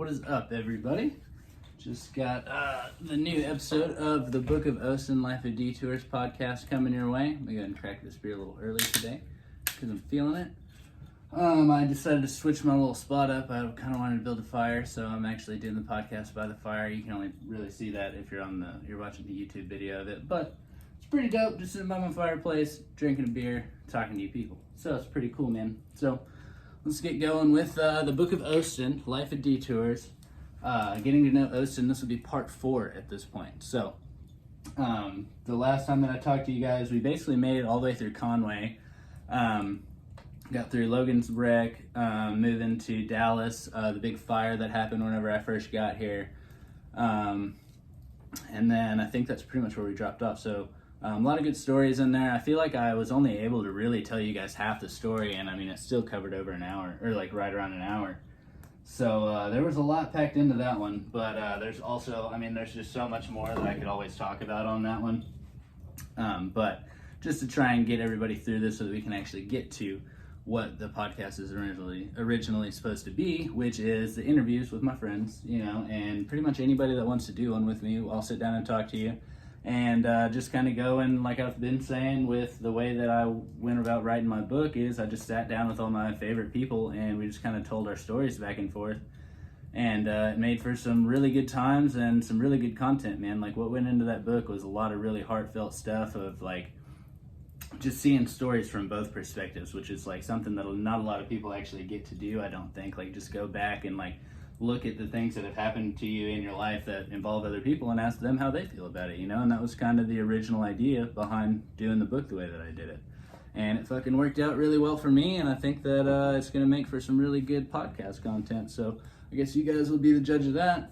What is up, everybody? Just got the new episode of the Book of Osten, Life of Detours podcast coming your way. I'm going to go ahead and crack this beer a little early today because I'm feeling it. I decided to switch my little spot up. I kind of wanted to build a fire, so I'm actually doing the podcast by the fire. You can only really see that if you're watching the YouTube video of it, but it's pretty dope. Just sitting by my fireplace, drinking a beer, talking to you people. So it's pretty cool, man. So let's get going with the Book of Osten, Life of Detours. Getting to know Osten. This will be part 4 at this point. So the last time that I talked to you guys, we basically made it all the way through Conway. Got through Logan's wreck, moving to Dallas, the big fire that happened whenever I first got here. And then I think that's pretty much where we dropped off. So a lot of good stories in there. I feel like I was only able to really tell you guys half the story, and I mean, it still covered over an hour, or like right around an hour. So there was a lot packed into that one, but there's also, I mean, there's just so much more that I could always talk about on that one. But just to try and get everybody through this so that we can actually get to what the podcast is originally supposed to be, which is the interviews with my friends, you know, and pretty much anybody that wants to do one with me, I'll sit down and talk to you. And just kind of go, and like I've been saying with the way that I went about writing my book is I just sat down with all my favorite people and we just kind of told our stories back and forth. And it made for some really good times and some really good content, man. Like what went into that book was a lot of really heartfelt stuff of like just seeing stories from both perspectives, which is like something that not a lot of people actually get to do, I don't think. Like just go back and like look at the things that have happened to you in your life that involve other people and ask them how they feel about it, you know? And that was kind of the original idea behind doing the book the way that I did it. And it fucking worked out really well for me, and I think that it's going to make for some really good podcast content. So I guess you guys will be the judge of that.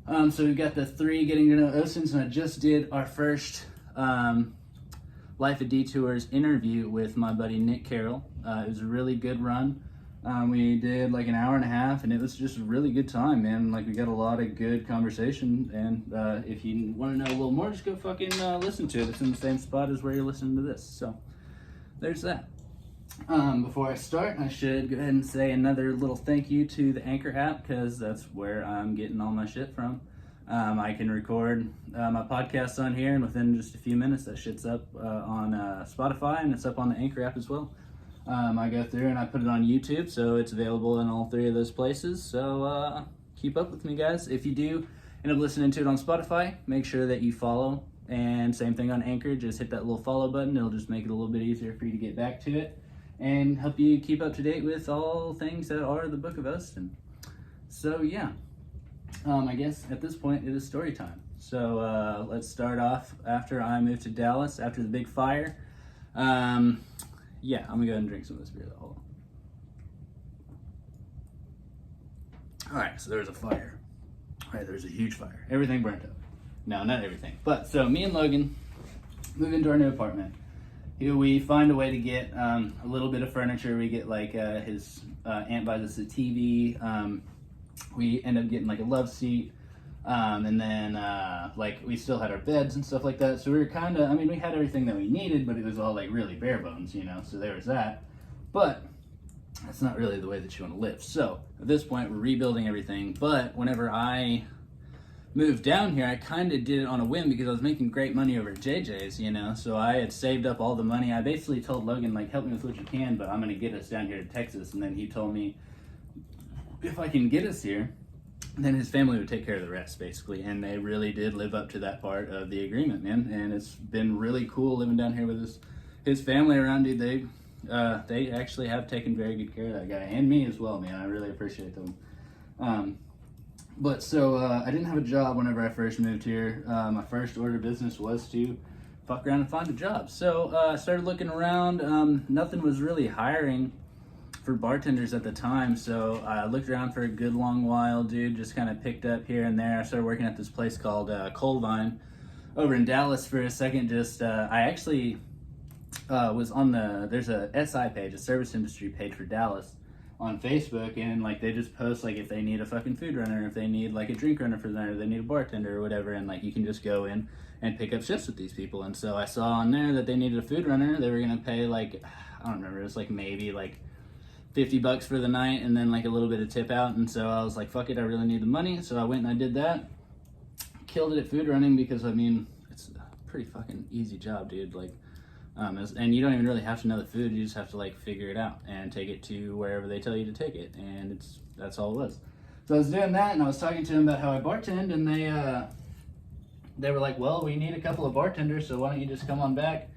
So we've got the 3 getting to know Ostens, and I just did our first Life of Detours interview with my buddy Nick Carroll. It was a really good run. We did like an hour and a half, and it was just a really good time, man. Like we got a lot of good conversation, and if you want to know a little more, just go fucking listen to it. It's in the same spot as where you're listening to this. So there's that. Before I start, I should go ahead and say another little thank you to the Anchor app, because that's where I'm getting all my shit from. I can record my podcast on here, and within just a few minutes that shit's up on Spotify, and it's up on the Anchor app as well. I go through and I put it on YouTube, so it's available in all 3 of those places. So keep up with me, guys. If you do end up listening to it on Spotify, make sure that you follow. And same thing on Anchor, just hit that little follow button. It'll just make it a little bit easier for you to get back to it and help you keep up to date with all things that are the Book of Osten. So yeah, I guess at this point it is story time. So let's start off after I moved to Dallas, after the big fire. Yeah, I'm gonna go ahead and drink some of this beer though. Hold on. Alright, so there was a fire. Alright, there was a huge fire. Everything burnt up. No, not everything. But so me and Logan move into our new apartment. Here we find a way to get a little bit of furniture. We get like his aunt buys us a TV. We end up getting like a love seat. And then like we still had our beds and stuff like that, so we were kind of, I mean, we had everything that we needed, but it was all like really bare bones, you know, so there was that. But that's not really the way that you want to live. So at this point we're rebuilding everything, but whenever I moved down here, I kind of did it on a whim because I was making great money over at JJ's, you know, so I had saved up all the money. I basically told Logan, like, help me with what you can, but I'm going to get us down here to Texas. And then he told me if I can get us here, then his family would take care of the rest, basically. And they really did live up to that part of the agreement, man. And it's been really cool living down here with his family around, dude. They actually have taken very good care of that guy, and me as well, man. I really appreciate them. But so I didn't have a job whenever I first moved here. My first order of business was to fuck around and find a job. So I started looking around. Nothing was really hiring for bartenders at the time, so I looked around for a good long while, dude. Just kind of picked up here and there. I started working at this place called Colvine over in Dallas for a second. Just I actually was on there's a SI page, a service industry page for Dallas on Facebook, and like they just post like if they need a fucking food runner, if they need like a drink runner for the night, or they need a bartender or whatever, and like you can just go in and pick up shifts with these people. And so I saw on there that they needed a food runner. They were gonna pay like, I don't remember, it was like maybe like $50 for the night and then like a little bit of tip out. And so I was like, fuck it, I really need the money. So I went and I did that. Killed it at food running because, I mean, it's a pretty fucking easy job, dude. Like, and you don't even really have to know the food. You just have to like figure it out and take it to wherever they tell you to take it. And that's all it was. So I was doing that, and I was talking to them about how I bartend, and they were like, well, we need a couple of bartenders, so why don't you just come on back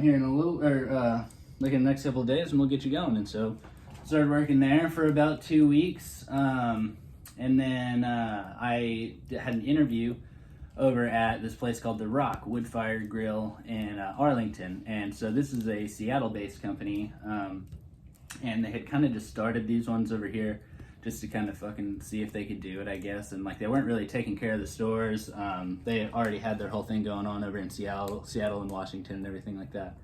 here in a little, or like in the next couple of days, and we'll get you going. And so started working there for about 2 weeks, and then I had an interview over at this place called The Rock Wood Fired Grill in Arlington. And so this is a Seattle-based company, and they had kind of just started these ones over here just to kind of fucking see if they could do it, I guess. And like, they weren't really taking care of the stores. They already had their whole thing going on over in Seattle and Washington and everything like that.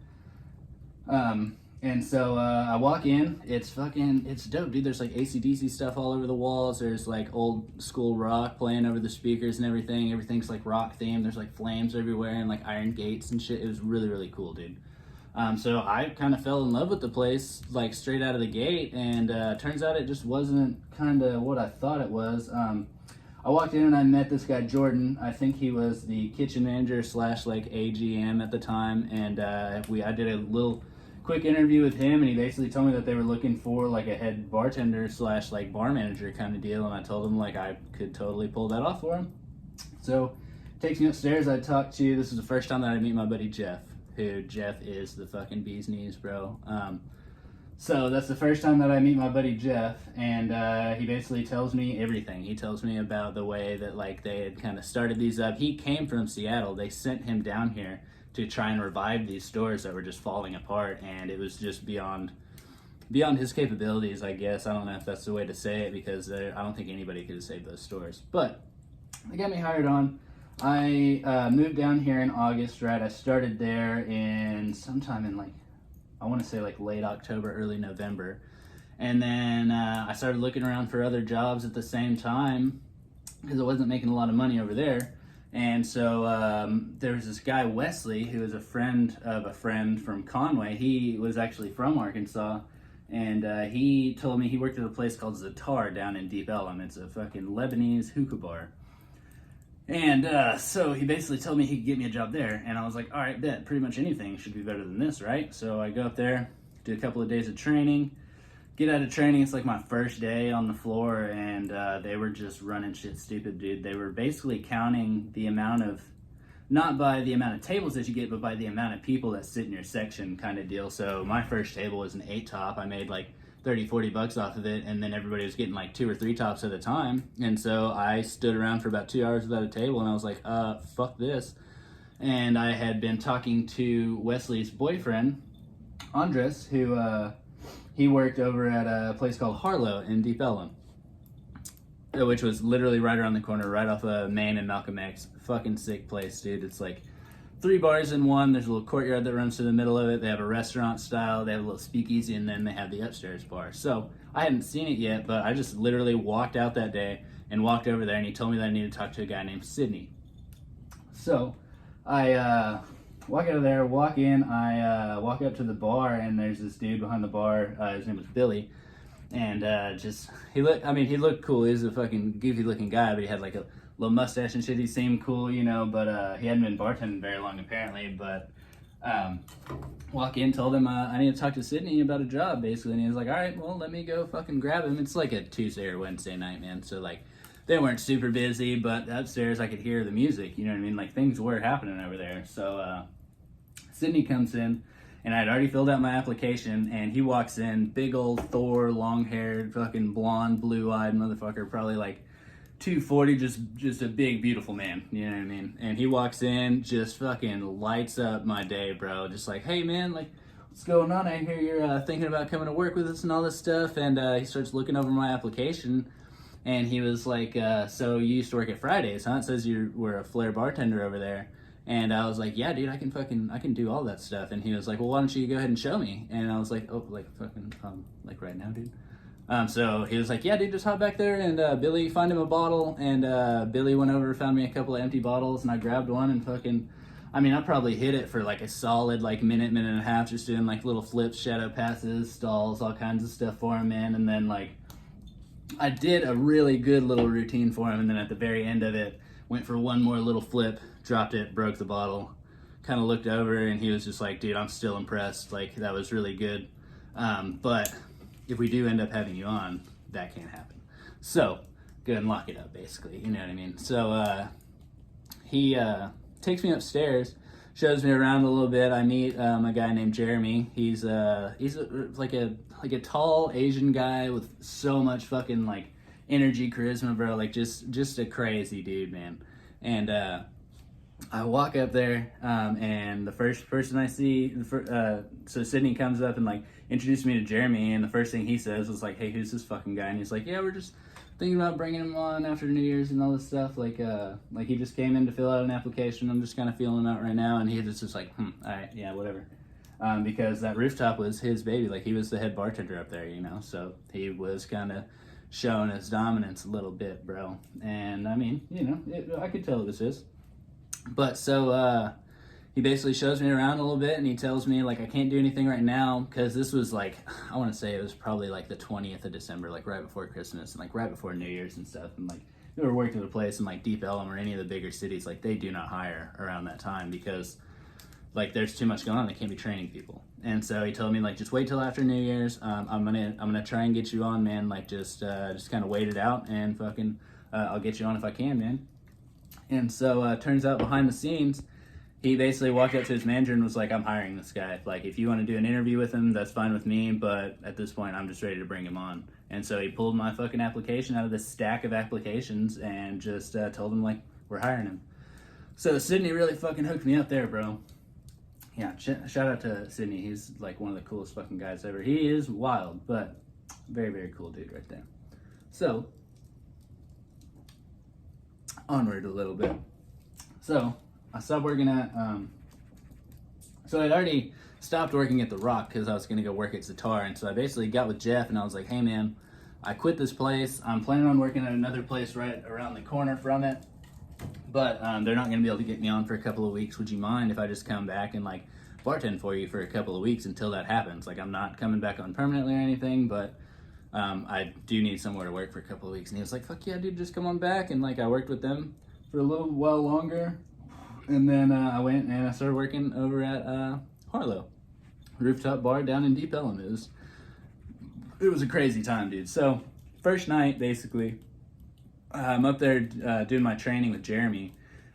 And so I walk in, it's dope, dude. There's like AC/DC stuff all over the walls. There's like old school rock playing over the speakers and everything. Everything's like rock themed. There's like flames everywhere and like iron gates and shit. It was really, really cool, dude. So I kind of fell in love with the place like straight out of the gate, and turns out it just wasn't kind of what I thought it was. I walked in and I met this guy Jordan. I think he was the kitchen manager / like AGM at the time, and I did a little quick interview with him, and he basically told me that they were looking for like a head bartender / like bar manager kind of deal, and I told him like I could totally pull that off for him. So takes me upstairs. This is the first time that I meet my buddy Jeff, who Jeff is the fucking bee's knees, bro. So that's the first time that I meet my buddy Jeff, and he basically tells me everything. He tells me about the way that like they had kind of started these up. He came from Seattle. They sent him down here to try and revive these stores that were just falling apart, and it was just beyond his capabilities, I guess. I don't know if that's the way to say it, because I don't think anybody could have saved those stores. But they got me hired on. I moved down here in August, right? I started there in sometime in like, I want to say like late October, early November. And then I started looking around for other jobs at the same time because I wasn't making a lot of money over there. And so there was this guy, Wesley, who was a friend of a friend from Conway. He was actually from Arkansas, and he told me he worked at a place called Detours down in Deep Ellum. It's a fucking Lebanese hookah bar. And so he basically told me he could get me a job there, and I was like, all right, bet, pretty much anything should be better than this, right? So I go up there, do a couple of days of training, get out of training. It's like my first day on the floor, and they were just running shit stupid, dude. They were basically counting the amount of, not by the amount of tables that you get, but by the amount of people that sit in your section kind of deal. So my first table was an 8 top. I made like $30-40 off of it, and then everybody was getting like 2 or 3 tops at a time. And so I stood around for about 2 hours without a table, and I was like, fuck this. And I had been talking to Wesley's boyfriend, Andres, who he worked over at a place called Harlow in Deep Ellum, which was literally right around the corner, right off of Main and Malcolm X. Fucking sick place, dude. It's like 3 bars in one. There's a little courtyard that runs through the middle of it. They have a restaurant style. They have a little speakeasy, and then they have the upstairs bar. So I hadn't seen it yet, but I just literally walked out that day and walked over there, and he told me that I needed to talk to a guy named Sydney. So I walk out of there, walk in, I walk up to the bar, and there's this dude behind the bar. His name was Billy. And he looked cool. He was a fucking goofy looking guy, but he had like a little mustache and shit. He seemed cool, you know, but he hadn't been bartending very long apparently. But walk in, told him I need to talk to Sydney about a job, basically. And he was like, all right, well, let me go fucking grab him. It's like a Tuesday or Wednesday night, man. So like, they weren't super busy, but upstairs I could hear the music, you know what I mean? Like, things were happening over there. So Sydney comes in, and I'd already filled out my application, and he walks in, big old Thor, long-haired, fucking blonde, blue-eyed motherfucker, probably like 240, just a big, beautiful man, you know what I mean? And he walks in, just fucking lights up my day, bro. Just like, hey, man, like, what's going on? I hear you're thinking about coming to work with us and all this stuff. And he starts looking over my application, and he was like, so you used to work at Fridays, huh? It says you were a flair bartender over there. And I was like, yeah, dude, I can do all that stuff. And he was like, well, why don't you go ahead and show me? And I was like, oh, like fucking, like right now, dude. So he was like, yeah, dude, just hop back there. And Billy, find him a bottle. And Billy went over, found me a couple of empty bottles, and I grabbed one and fucking, I mean, I probably hit it for like a solid like minute and a half, just doing like little flips, shadow passes, stalls, all kinds of stuff for him, man. And then like I did a really good little routine for him, and then at the very end of it, went for one more little flip, dropped it, broke the bottle, kind of looked over, and he was just like, dude, I'm still impressed. Like, that was really good. But if we do end up having you on, that can't happen. So, go ahead and lock it up, basically. You know what I mean? So, he takes me upstairs, shows me around a little bit. I meet a guy named Jeremy. He's like a tall Asian guy with so much fucking like energy, charisma, bro. Like just a crazy dude, man. And I walk up there, and the first person I see, so Sydney comes up and like introduced me to Jeremy, and the first thing he says was like, "Hey, who's this fucking guy?" And he's like, "Yeah, we're just thinking about bringing him on after New Year's and all this stuff. Like he just came in to fill out an application. I'm just kind of feeling him out right now." And he was just like, all right, yeah, whatever. Because that rooftop was his baby. Like, he was the head bartender up there, you know? So he was kind of showing his dominance a little bit, bro. And I mean, you know, I could tell it was his. But so he basically shows me around a little bit, and he tells me like I can't do anything right now because this was like, I want to say it was probably like the 20th of December, like right before Christmas and like right before New Year's and stuff. And like we were working at a place in like Deep Ellum or any of the bigger cities, like they do not hire around that time because like there's too much going on. They can't be training people. And so he told me like just wait till after New Year's. I'm gonna try and get you on, man. Like just kind of wait it out and fucking I'll get you on if I can, man. And so turns out behind the scenes, he basically walked up to his manager and was like, "I'm hiring this guy. Like, if you want to do an interview with him, that's fine with me, but at this point, I'm just ready to bring him on." And so he pulled my fucking application out of this stack of applications and just told him, like, we're hiring him. So Sydney really fucking hooked me up there, bro. Yeah, shout out to Sydney. He's, like, one of the coolest fucking guys ever. He is wild, but very, very cool dude right there. So, onward a little bit. So, I stopped working at, so I'd already stopped working at The Rock because I was going to go work at Zatar. And so I basically got with Jeff and I was like, "Hey man, I quit this place. I'm planning on working at another place right around the corner from it. But they're not going to be able to get me on for a couple of weeks. Would you mind if I just come back and like bartend for you for a couple of weeks until that happens? Like, I'm not coming back on permanently or anything, but I do need somewhere to work for a couple of weeks." And he was like, "Fuck yeah, dude, just come on back." And like I worked with them for a little while longer. And then I went and I started working over at Harlow, rooftop bar down in Deep Ellum. It was a crazy time, dude. So first night, basically, I'm up there doing my training with Jeremy,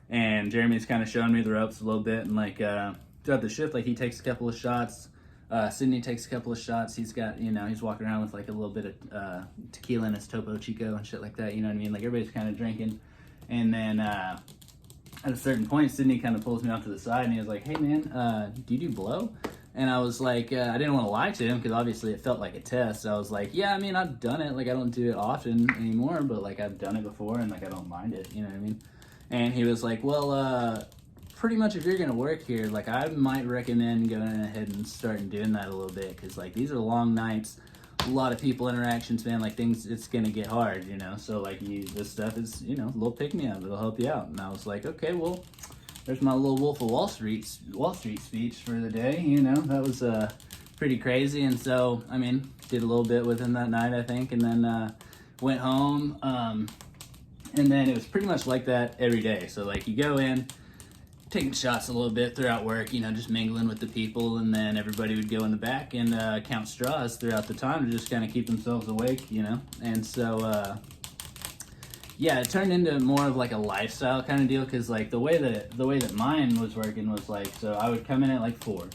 and Jeremy's kind of showing me the ropes a little bit. And like throughout the shift, like he takes a couple of shots, Sydney takes a couple of shots. He's got, you know, he's walking around with like a little bit of tequila in his Topo Chico and shit like that. You know what I mean? Like everybody's kind of drinking, and then. At a certain point, Sydney kind of pulls me off to the side, and he was like, "Hey, man, do you do blow?" And I was like, I didn't want to lie to him because obviously it felt like a test. So I was like, "Yeah, I mean, I've done it. Like, I don't do it often anymore, but like I've done it before, and like I don't mind it. You know what I mean?" And he was like, "Well, pretty much if you're gonna work here, like I might recommend going ahead and starting doing that a little bit because like these are long nights." A lot of people interactions, man, like things, it's gonna get hard, you know, so like this stuff is, you know, a little pick-me-up, it'll help you out. And I was like, okay, well, there's my little Wolf of Wall Street speech for the day, you know. That was pretty crazy. And so, I mean, did a little bit with him that night, I think, and then went home, and then it was pretty much like that every day. So like you go in, taking shots a little bit throughout work, you know, just mingling with the people, and then everybody would go in the back and count straws throughout the time to just kind of keep themselves awake, you know. And so yeah, it turned into more of like a lifestyle kind of deal because like the way that mine was working was like, so I would come in at like 4.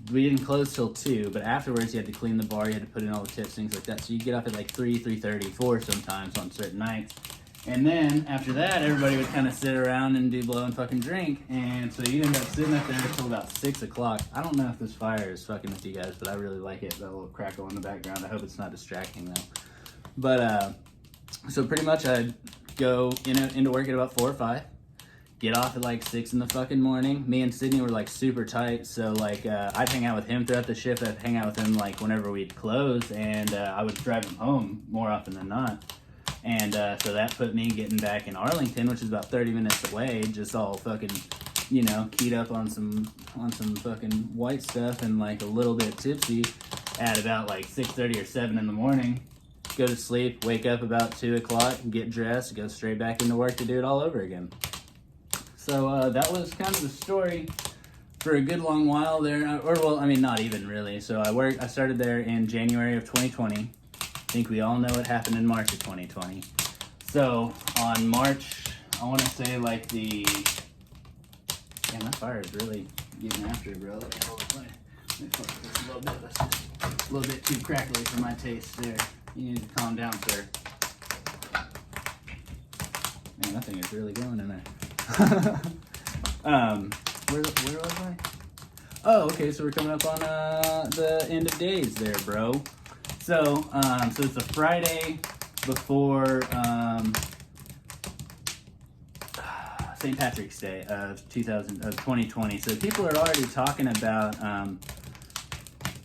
We didn't close till 2, but afterwards you had to clean the bar, you had to put in all the tips, things like that. So you get up at like 3, 3:30, 4 sometimes on certain nights. And then after that, everybody would kind of sit around and do blow and fucking drink. And so you'd end up sitting up there until about 6 o'clock. I don't know if this fire is fucking with you guys, but I really like it. That little crackle in the background. I hope it's not distracting though. But so pretty much I'd go into work at about 4 or 5. Get off at like 6 in the fucking morning. Me and Sydney were like super tight. So like I'd hang out with him throughout the shift. I'd hang out with him like whenever we'd close. And I would drive him home more often than not. And so that put me getting back in Arlington, which is about 30 minutes away, just all fucking you know, keyed up on some fucking white stuff and like a little bit tipsy at about like 6:30 or 7 in the morning. Go to sleep, wake up about 2 o'clock, get dressed, go straight back into work to do it all over again. So that was kind of the story for a good long while there. Or, well, I mean, not even really. So I started there in January of 2020. I think we all know what happened in March of 2020. So on March, I want to say like the... Damn, that fire is really getting after it, bro. Let me fuck this a little bit. That's just a little bit too crackly for my taste there. You need to calm down, sir. Man, that thing is really going in there. Where was I? Oh, okay, so we're coming up on the end of days there, bro. So it's a Friday before St. Patrick's Day of 2020. So people are already talking about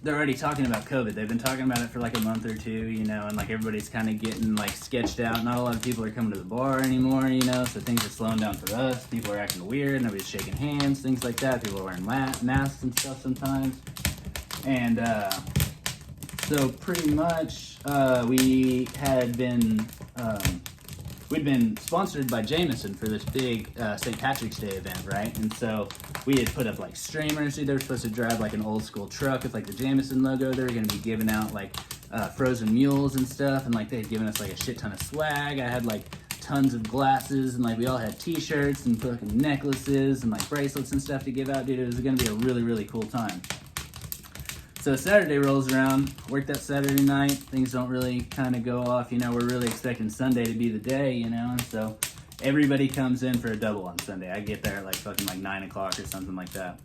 they're already talking about COVID. They've been talking about it for like a month or two, you know, and like everybody's kind of getting like sketched out. Not a lot of people are coming to the bar anymore, you know, so things are slowing down for us. People are acting weird. Nobody's shaking hands, things like that. People are wearing masks and stuff sometimes. And so pretty much we'd been sponsored by Jameson for this big St. Patrick's Day event, right? And so we had put up like streamers. They were supposed to drive like an old school truck with like the Jameson logo. They were going to be giving out like frozen mules and stuff, and like they had given us like a shit ton of swag. I had like tons of glasses, and like we all had t-shirts and fucking necklaces and like bracelets and stuff to give out. Dude, it was going to be a really, really cool time. So Saturday rolls around, work that Saturday night, things don't really kind of go off, you know, we're really expecting Sunday to be the day, you know, and so everybody comes in for a double on Sunday. I get there at like fucking like 9 o'clock or something like that.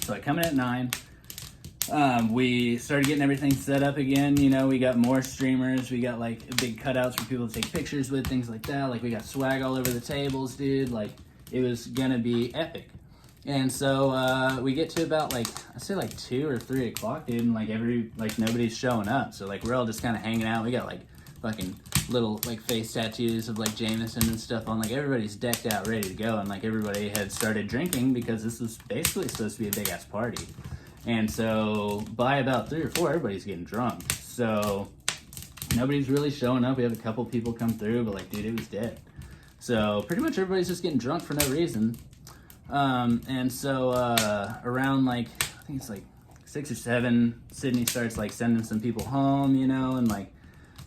So I come in at 9, we started getting everything set up again, you know, we got more streamers, we got like big cutouts for people to take pictures with, things like that, like we got swag all over the tables, dude, like it was gonna be epic. And so we get to about like, I say like 2 or 3 o'clock, dude, and like nobody's showing up. So like we're all just kind of hanging out. We got like fucking little like face tattoos of like Jameson and stuff on. Like everybody's decked out, ready to go. And like everybody had started drinking because this was basically supposed to be a big ass party. And so by about 3 or 4, everybody's getting drunk. So nobody's really showing up. We have a couple people come through, but like, dude, it was dead. So pretty much everybody's just getting drunk for no reason. And so around like, I think it's like 6 or 7, Sydney starts like sending some people home, you know, and like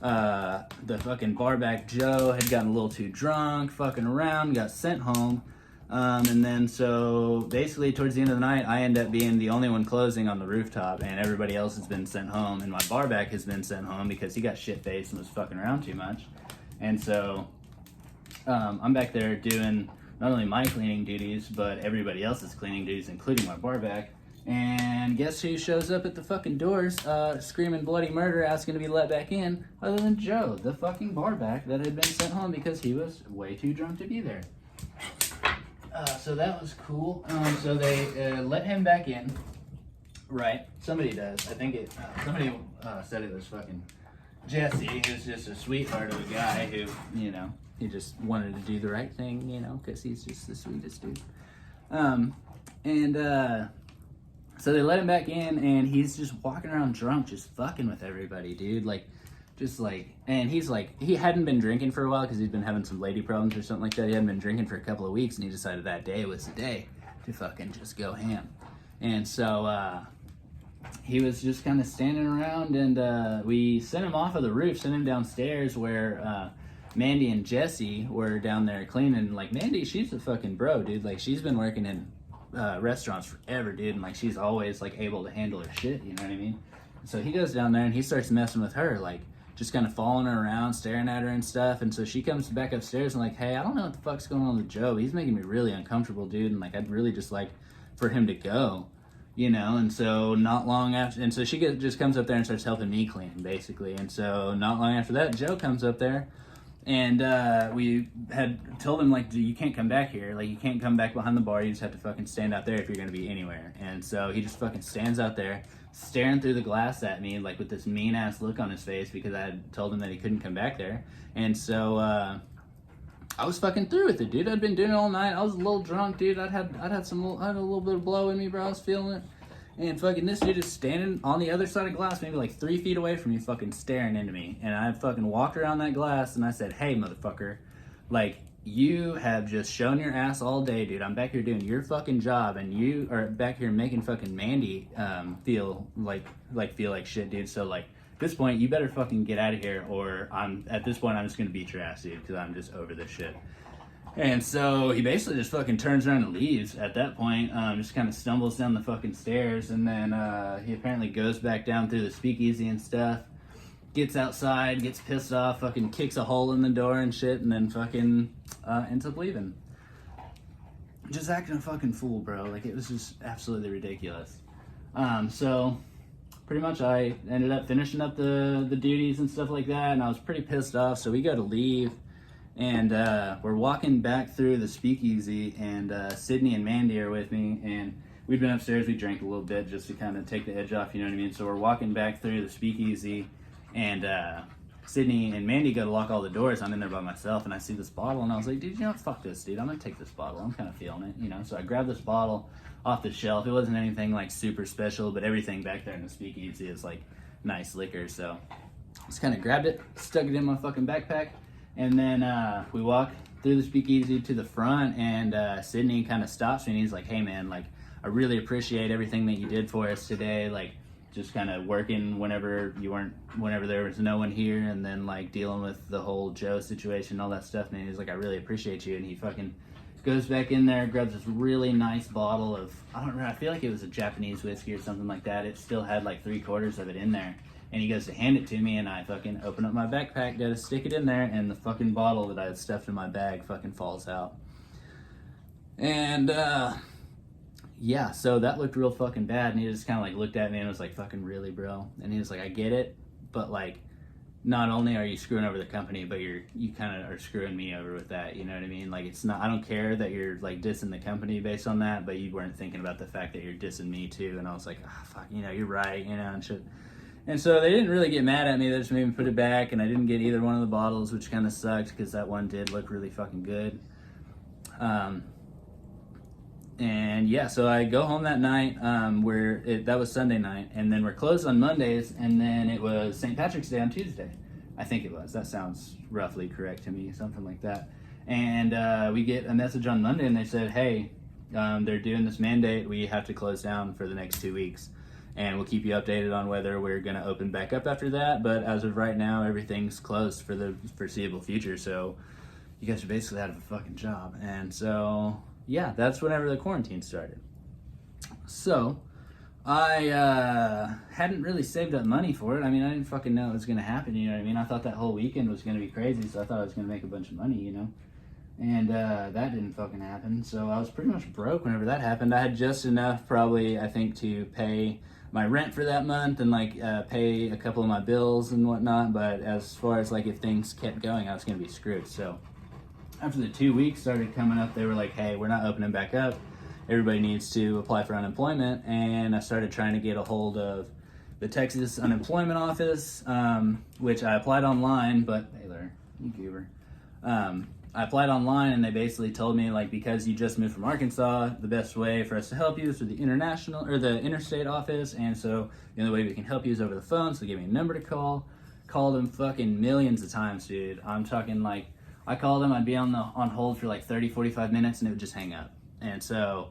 the fucking barback Joe had gotten a little too drunk, fucking around, got sent home. And then so basically towards the end of the night, I end up being the only one closing on the rooftop, and everybody else has been sent home, and my barback has been sent home because he got shit-faced and was fucking around too much. And so I'm back there doing not only my cleaning duties, but everybody else's cleaning duties, including my barback. And guess who shows up at the fucking doors, screaming bloody murder, asking to be let back in, other than Joe, the fucking barback that had been sent home because he was way too drunk to be there. So that was cool. So they let him back in. Right. Somebody does. I think somebody said it was fucking Jesse, who's just a sweetheart of a guy who, you know, he just wanted to do the right thing, you know, because he's just the sweetest dude. So they let him back in, and he's just walking around drunk, just fucking with everybody, dude. Like, just like, and he's like, he hadn't been drinking for a while because he's been having some lady problems or something like that. He hadn't been drinking for a couple of weeks, and he decided that day was the day to fucking just go ham. And so he was just kind of standing around, and we sent him off of the roof, sent him downstairs where Mandy and Jesse were down there cleaning. Like, Mandy, she's a fucking bro, dude. Like, she's been working in restaurants forever, dude, and like she's always like able to handle her shit, you know what I mean? So he goes down there and he starts messing with her, like just kind of following her around, staring at her and stuff. And so she comes back upstairs and like, hey, I don't know what the fuck's going on with Joe. He's making me really uncomfortable, dude, and like I'd really just like for him to go, you know. And so not long after, and so she just comes up there and starts helping me clean, basically. And so not long after that, Joe comes up there. And we had told him, like, you can't come back here. Like, you can't come back behind the bar. You just have to fucking stand out there if you're going to be anywhere. And so he just fucking stands out there, staring through the glass at me, like, with this mean-ass look on his face because I had told him that he couldn't come back there. And so I was fucking through with it, dude. I'd been doing it all night. I was a little drunk, dude. I had a little bit of blow in me, bro. I was feeling it. And fucking this dude is standing on the other side of glass, maybe like 3 feet away from me, fucking staring into me. And I fucking walked around that glass and I said, hey, motherfucker, like, you have just shown your ass all day, dude. I'm back here doing your fucking job, and you are back here making fucking Mandy feel like shit, dude. So like, at this point, you better fucking get out of here, or at this point I'm just gonna beat your ass, dude, because I'm just over this shit. And so he basically just fucking turns around and leaves at that point, just kind of stumbles down the fucking stairs, and then he apparently goes back down through the speakeasy and stuff, gets outside, gets pissed off, fucking kicks a hole in the door and shit, and then fucking ends up leaving. Just acting a fucking fool, bro. Like, it was just absolutely ridiculous. So pretty much I ended up finishing up the duties and stuff like that, and I was pretty pissed off, so we go to leave. And we're walking back through the speakeasy, and Sydney and Mandy are with me, and we'd been upstairs, we drank a little bit just to kind of take the edge off, you know what I mean? So we're walking back through the speakeasy, and Sydney and Mandy go to lock all the doors. I'm in there by myself, and I see this bottle, and I was like, dude, you know what, fuck this, dude, I'm gonna take this bottle, I'm kind of feeling it, you know? So I grabbed this bottle off the shelf. It wasn't anything like super special, but everything back there in the speakeasy is like nice liquor, so just kind of grabbed it, stuck it in my fucking backpack. And then we walk through the speakeasy to the front, and Sydney kind of stops me, and he's like, hey man, like, I really appreciate everything that you did for us today, like, just kind of working whenever there was no one here, and then like dealing with the whole Joe situation, all that stuff, man. He's like, I really appreciate you. And he fucking goes back in there, grabs this really nice bottle of, I don't know, I feel like it was a Japanese whiskey or something like that. It still had like 3/4 of it in there. And he goes to hand it to me, and I fucking open up my backpack, go to stick it in there, and the fucking bottle that I had stuffed in my bag fucking falls out. And yeah, so that looked real fucking bad, and he just kind of like looked at me and was like, fucking really, bro? And he was like, I get it, but like, not only are you screwing over the company, but you kind of are screwing me over with that, you know what I mean? Like, it's not, I don't care that you're like dissing the company based on that, but you weren't thinking about the fact that you're dissing me too. And I was like, ah, fuck, you know, you're right, you know, and shit. And so they didn't really get mad at me. They just made me put it back, and I didn't get either one of the bottles, which kind of sucked because that one did look really fucking good. And yeah, so I go home that night, that was Sunday night, and then we're closed on Mondays, and then it was St. Patrick's Day on Tuesday. I think it was. That sounds roughly correct to me, something like that. And we get a message on Monday, and they said, hey, they're doing this mandate. We have to close down for the next 2 weeks. And we'll keep you updated on whether we're going to open back up after that. But as of right now, everything's closed for the foreseeable future. So you guys are basically out of a fucking job. And so, yeah, that's whenever the quarantine started. So I hadn't really saved up money for it. I mean, I didn't fucking know it was going to happen, you know what I mean? I thought that whole weekend was going to be crazy, so I thought I was going to make a bunch of money, you know? And that didn't fucking happen. So I was pretty much broke whenever that happened. I had just enough, probably, I think, to pay my rent for that month and like pay a couple of my bills and whatnot. But as far as like if things kept going, I was gonna be screwed. So after the 2 weeks started coming up, they were like, hey, we're not opening back up. Everybody needs to apply for unemployment. And I started trying to get a hold of the Texas unemployment office, which I applied online, but Baylor, you goober. I applied online, and they basically told me, like, because you just moved from Arkansas, the best way for us to help you is through the the interstate office, and so the only way we can help you is over the phone. So they gave me a number to call. Called them fucking millions of times, dude. I'm talking like, I called them, I'd be on hold for like 30, 45 minutes, and it would just hang up. And so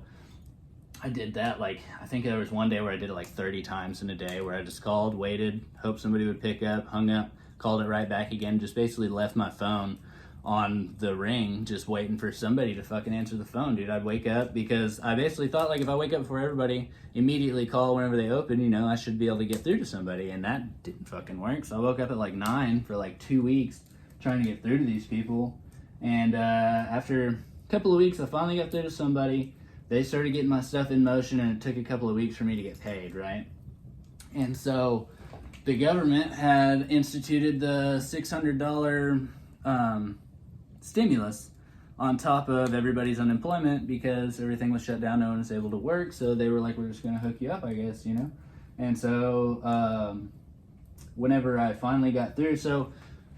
I did that, like, I think there was one day where I did it like 30 times in a day, where I just called, waited, hoped somebody would pick up, hung up, called it right back again, just basically left my phone on the ring, just waiting for somebody to fucking answer the phone, dude. I'd wake up, because I basically thought, like, if I wake up before everybody, immediately call whenever they open, you know, I should be able to get through to somebody, and that didn't fucking work. So I woke up at like 9 for like 2 weeks trying to get through to these people, and after a couple of weeks, I finally got through to somebody. They started getting my stuff in motion, and it took a couple of weeks for me to get paid, right? And so the government had instituted the $600 stimulus on top of everybody's unemployment, because everything was shut down, no one was able to work. So they were like, we're just gonna hook you up, I guess, you know? And so whenever I finally got through, so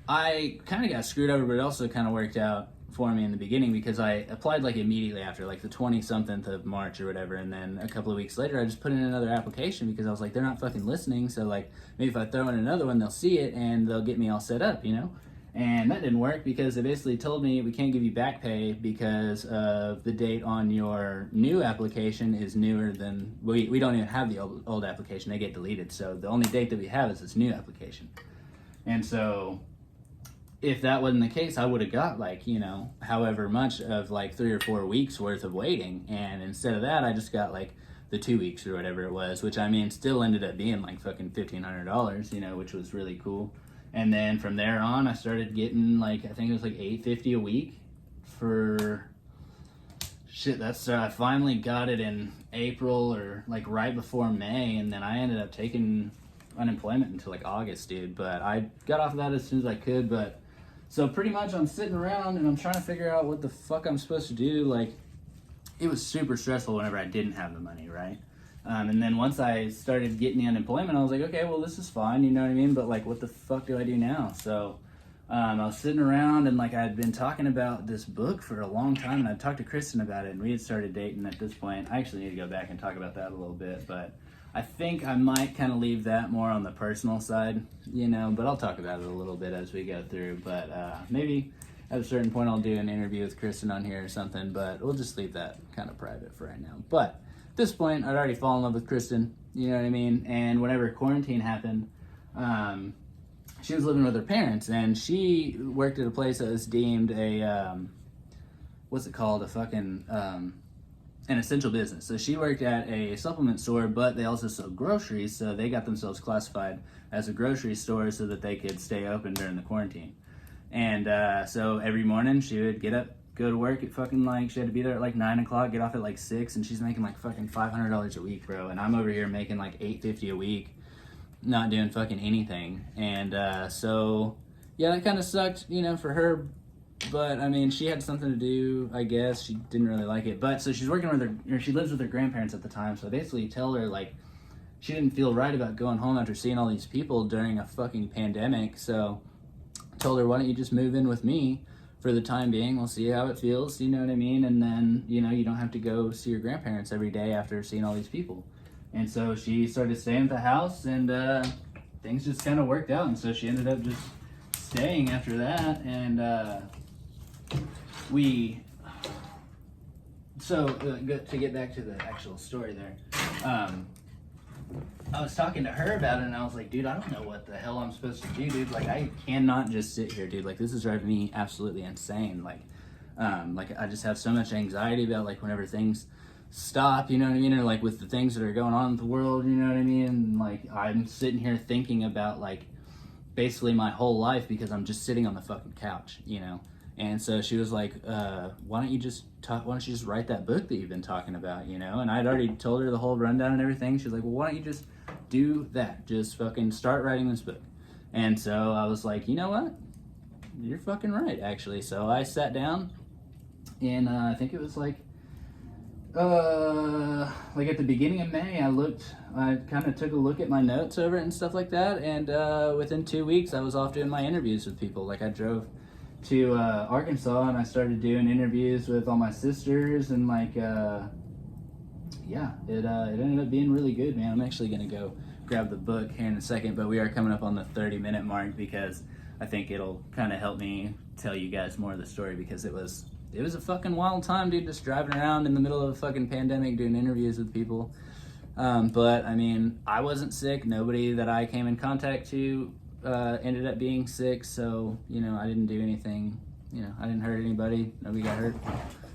I kind of got screwed over, but it also kind of worked out for me in the beginning because I applied like immediately after, like the 20-something of March or whatever, and then a couple of weeks later I just put in another application because I was like, they're not fucking listening, so like maybe if I throw in another one they'll see it and they'll get me all set up, you know? And that didn't work because they basically told me we can't give you back pay because of the date on your new application is newer than, we don't even have the old application, they get deleted, so the only date that we have is this new application. And so if that wasn't the case, I would have got like, you know, however much of like 3 or 4 weeks worth of waiting. And instead of that, I just got like the 2 weeks or whatever it was, which I mean, still ended up being like fucking $1,500, you know, which was really cool. And then from there on, I started getting like, I think it was like $850 a week for shit. That's, I finally got it in April or like right before May. And then I ended up taking unemployment until like August, dude. But I got off of that as soon as I could. But so pretty much I'm sitting around and I'm trying to figure out what the fuck I'm supposed to do. Like, it was super stressful whenever I didn't have the money, right? And then once I started getting the unemployment, I was like, okay, well, this is fine, you know what I mean? But like, what the fuck do I do now? So I was sitting around and like I had been talking about this book for a long time, and I talked to Kristen about it, and we had started dating at this point. I actually need to go back and talk about that a little bit, but I think I might kind of leave that more on the personal side, you know, but I'll talk about it a little bit as we go through. But maybe at a certain point I'll do an interview with Kristen on here or something, but we'll just leave that kind of private for right now. But at this point, I'd already fallen in love with Kristen, you know what I mean? And whenever quarantine happened, she was living with her parents, and she worked at a place that was deemed a, what's it called? A fucking, an essential business. So she worked at a supplement store, but they also sold groceries, so they got themselves classified as a grocery store so that they could stay open during the quarantine. And so every morning she would get up, go to work at fucking like, she had to be there at like 9 o'clock, get off at like 6, and she's making like fucking $500 a week, bro. And I'm over here making like $850 a week, not doing fucking anything. And so yeah, that kind of sucked, you know, for her. But I mean, she had something to do, I guess. She didn't really like it. But so she's working with her, or she lives with her grandparents at the time. So I basically tell her like she didn't feel right about going home after seeing all these people during a fucking pandemic. So I told her, why don't you just move in with me for the time being? We'll see how it feels, you know what I mean? And then, you know, you don't have to go see your grandparents every day after seeing all these people. And so she started staying at the house, and things just kind of worked out. And so she ended up just staying after that. And to get back to the actual story there, I was talking to her about it, and I was like, dude, I don't know what the hell I'm supposed to do, dude. Like, I cannot just sit here, dude. Like, this is driving me absolutely insane. Like I just have so much anxiety about, like, whenever things stop, you know what I mean? Or, like, with the things that are going on in the world, you know what I mean? And, like, I'm sitting here thinking about, like, basically my whole life because I'm just sitting on the fucking couch, you know? And so she was like, why don't you just write that book that you've been talking about, you know? And I'd already told her the whole rundown and everything. She was like, well, why don't you just do that? Just fucking start writing this book. And so I was like, you know what? You're fucking right, actually. So I sat down, and I think it was like at the beginning of May, I kind of took a look at my notes over it and stuff like that. And within 2 weeks, I was off doing my interviews with people. Like, I drove to Arkansas, and I started doing interviews with all my sisters, and like it ended up being really good, man. I'm actually gonna go grab the book here in a second, but we are coming up on the 30-minute mark because I think it'll kind of help me tell you guys more of the story, because it was a fucking wild time, dude, just driving around in the middle of a fucking pandemic doing interviews with people. But I mean, I wasn't sick. Nobody that I came in contact to ended up being sick, so, you know, I didn't do anything, you know, I didn't hurt anybody, nobody got hurt,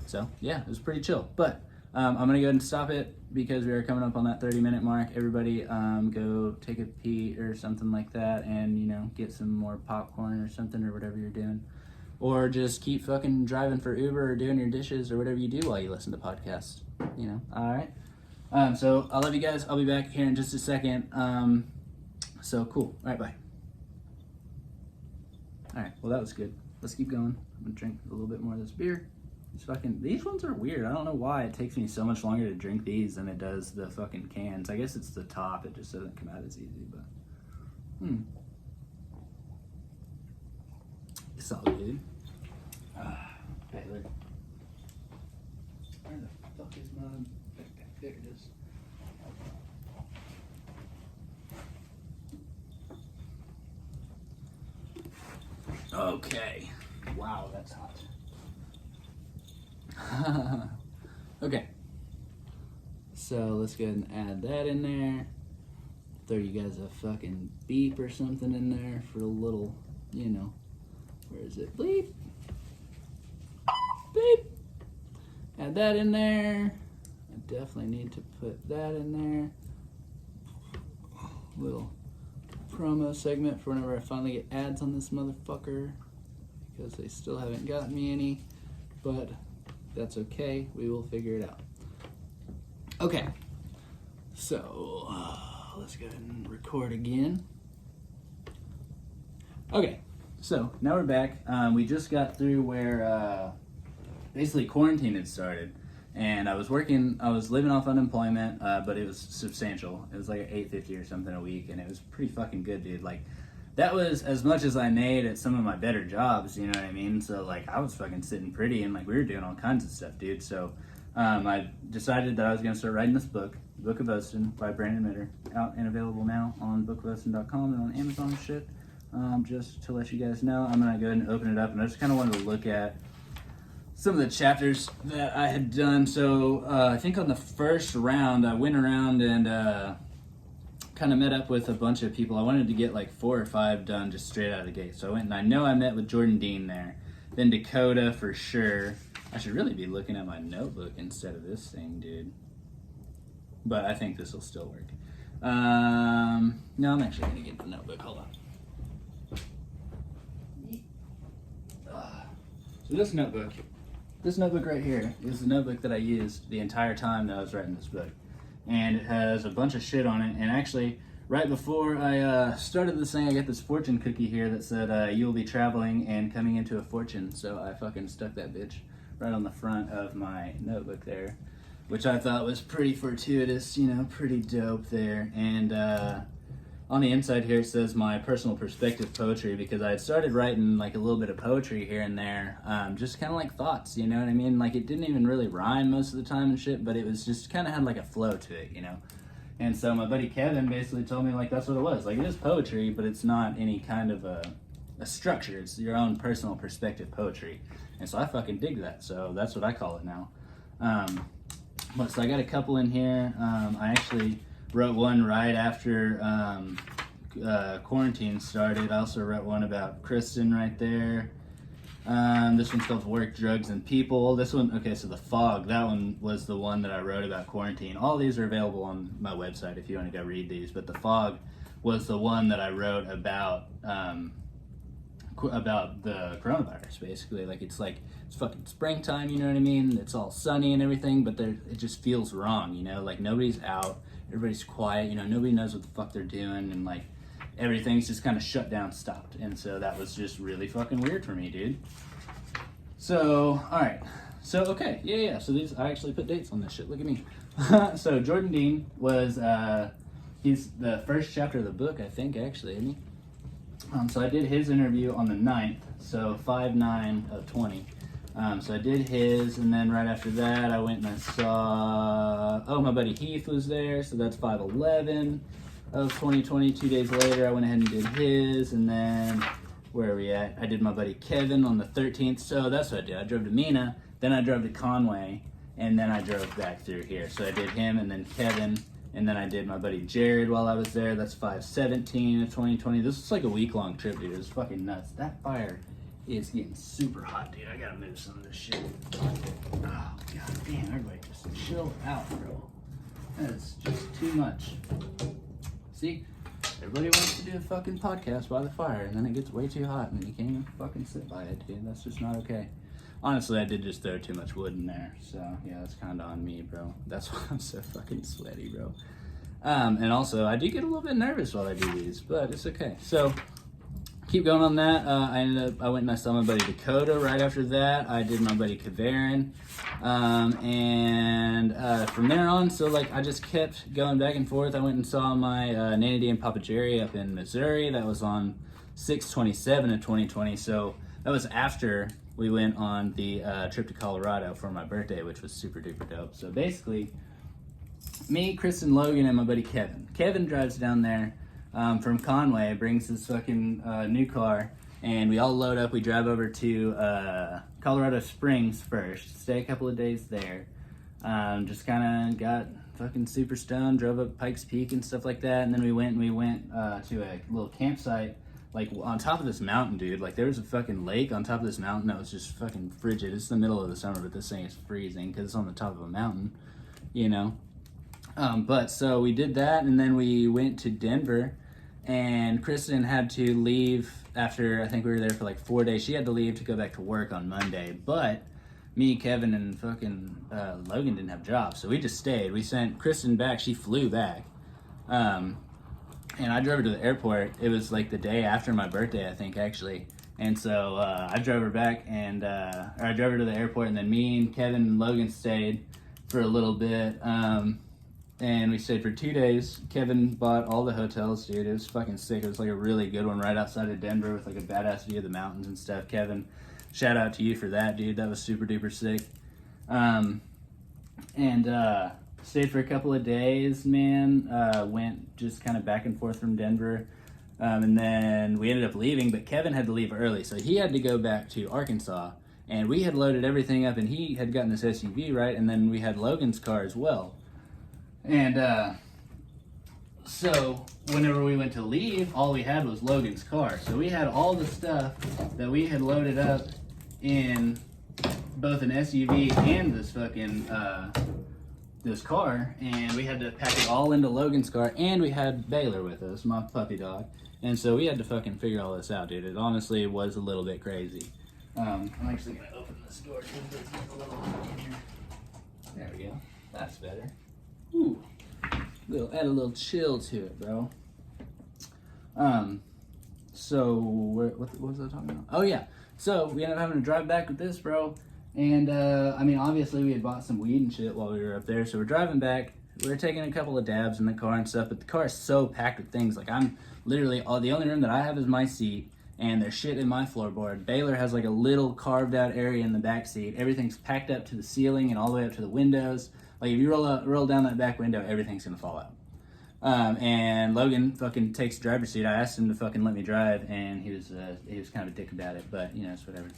so yeah, it was pretty chill. But I'm gonna go ahead and stop it because we are coming up on that 30-minute mark. Everybody go take a pee or something like that, and, you know, get some more popcorn or something, or whatever you're doing, or just keep fucking driving for Uber or doing your dishes or whatever you do while you listen to podcasts, you know. All right, so I love you guys. I'll be back here in just a second. So cool. All right, bye. Alright, well, that was good. Let's keep going. I'm gonna drink a little bit more of this beer. These ones are weird. I don't know why it takes me so much longer to drink these than it does the fucking cans. I guess it's the top. It just doesn't come out as easy, but it's all good. fuck is my backpack? There it is. Okay. Wow, that's hot. Okay. So let's go ahead and add that in there. Throw you guys a fucking beep or something in there for a little, you know, where is it? Bleep. Beep. Add that in there. I definitely need to put that in there. Little promo segment for whenever I finally get ads on this motherfucker, because they still haven't gotten me any, but that's okay. We will figure it out. Okay, so let's go ahead and record again. Okay, so now we're back. We just got through where basically quarantine had started, and I was living off unemployment, but it was substantial. It was like $8.50 or something a week, and it was pretty fucking good, dude. Like, that was as much as I made at some of my better jobs, you know what I mean? So, like, I was fucking sitting pretty, and, like, we were doing all kinds of stuff, dude. So, I decided that I was going to start writing this book, Book of Osten by Brandon Mitter, out and available now on bookofosten.com and on Amazon and shit. Just to let you guys know, I'm going to go ahead and open it up, and I just kind of wanted to look at some of the chapters that I had done. So I think on the first round, I went around and kind of met up with a bunch of people. I wanted to get like 4 or 5 done just straight out of the gate. So I went and I know I met with Jordan Dean there. Then Dakota for sure. I should really be looking at my notebook instead of this thing, dude. But I think this will still work. No, I'm actually going to get the notebook. Hold on. So this notebook right here is the notebook that I used the entire time that I was writing this book. And it has a bunch of shit on it. And actually, right before I started this thing, I got this fortune cookie here that said, you'll be traveling and coming into a fortune. So I fucking stuck that bitch right on the front of my notebook there, which I thought was pretty fortuitous, you know, pretty dope there. And on the inside here, it says my personal perspective poetry, because I had started writing like a little bit of poetry here and there, just kind of like thoughts, you know what I mean? Like, it didn't even really rhyme most of the time and shit, but it was just kind of had like a flow to it, you know? And so my buddy Kevin basically told me, like, that's what it was. Like, it is poetry, but it's not any kind of a structure. It's your own personal perspective poetry. And so I fucking dig that. So that's what I call it now. But so I got a couple in here. I actually wrote one right after quarantine started. I also wrote one about Kristen right there. This one's called Work, Drugs, and People. This one, okay, so The Fog, that one was the one that I wrote about quarantine. All these are available on my website if you want to go read these, but The Fog was the one that I wrote about the coronavirus, basically. Like, it's fucking springtime, you know what I mean? It's all sunny and everything, but it just feels wrong, you know? Like, nobody's out, everybody's quiet, you know, nobody knows what the fuck they're doing, and like, everything's just kind of shut down, stopped. And so that was just really fucking weird for me, dude. So, alright. So, okay, yeah. So I actually put dates on this shit. Look at me. So Jordan Dean was, he's the first chapter of the book, I think, actually, isn't he? So I did his interview on the 9th, so 5/9 of 20. So I did his, and then right after that, I went and I saw, my buddy Heath was there, so that's 5/11 of 2020. 2 days later, I went ahead and did his, and then, where are we at? I did my buddy Kevin on the 13th, so that's what I did. I drove to Mina, then I drove to Conway, and then I drove back through here. So I did him, and then Kevin, and then I did my buddy Jared while I was there. That's 5/17 of 2020. This was like a week-long trip, dude. It was fucking nuts. That fire is getting super hot, dude. I gotta move some of this shit. Oh, god damn, everybody just chill out, bro. That is just too much. See? Everybody wants to do a fucking podcast by the fire, and then it gets way too hot, and you can't even fucking sit by it, dude. That's just not okay. Honestly, I did just throw too much wood in there, so yeah, that's kind of on me, bro. That's why I'm so fucking sweaty, bro. And also, I do get a little bit nervous while I do these, but it's okay. So, keep going on that. I went and I saw my buddy Dakota right after that. I did my buddy Kavarin. And from there on, so like I just kept going back and forth. I went and saw my Nanny D and Papa Jerry up in Missouri. That was on 6/27 of 2020. So that was after we went on the trip to Colorado for my birthday, which was super duper dope. So basically, me, Kristen, Logan, and my buddy Kevin. Kevin drives down there from Conway, brings his fucking new car, and we all load up. We drive over to Colorado Springs first, stay a couple of days there. Just kind of got fucking super stoned, drove up Pikes Peak and stuff like that, and then we went to a little campsite, like on top of this mountain, dude. Like there was a fucking lake on top of this mountain that was just fucking frigid. It's the middle of the summer, but this thing is freezing because it's on the top of a mountain, you know. But so we did that, and then we went to Denver, and Kristen had to leave after, I think we were there for like 4 days. She had to leave to go back to work on Monday, but me, Kevin, and fucking Logan didn't have jobs, so we just stayed. We sent Kristen back. She flew back, and I drove her to the airport. It was like the day after my birthday, I think, actually. And so I drove her back, and or I drove her to the airport, and then me and Kevin and Logan stayed for a little bit. And we stayed for 2 days. Kevin bought all the hotels, dude. It was fucking sick. It was like a really good one right outside of Denver with like a badass view of the mountains and stuff. Kevin, shout out to you for that, dude. That was super duper sick. Stayed for a couple of days, man. Went just kind of back and forth from Denver. And then we ended up leaving, but Kevin had to leave early. So he had to go back to Arkansas. And we had loaded everything up, and he had gotten this SUV, right? And then we had Logan's car as well. And so whenever we went to leave, all we had was Logan's car. So we had all the stuff that we had loaded up in both an SUV and this fucking this car, and we had to pack it all into Logan's car, and we had Baylor with us, my puppy dog. And so we had to fucking figure all this out, dude. It honestly was a little bit crazy. I'm actually gonna open this door because it's a little hot in here. There we go. That's better. Ooh, add a little chill to it, bro. So what was I talking about? Oh yeah, so we ended up having to drive back with this, bro. And I mean, obviously we had bought some weed and shit while we were up there, so we're driving back. We were taking a couple of dabs in the car and stuff, but the car is so packed with things. Like I'm literally the only room that I have is my seat, and there's shit in my floorboard. Baylor has like a little carved out area in the back seat. Everything's packed up to the ceiling and all the way up to the windows. Like if you roll down that back window, everything's gonna fall out. And Logan fucking takes the driver's seat. I asked him to fucking let me drive, and he was kind of a dick about it, but you know, it's whatever.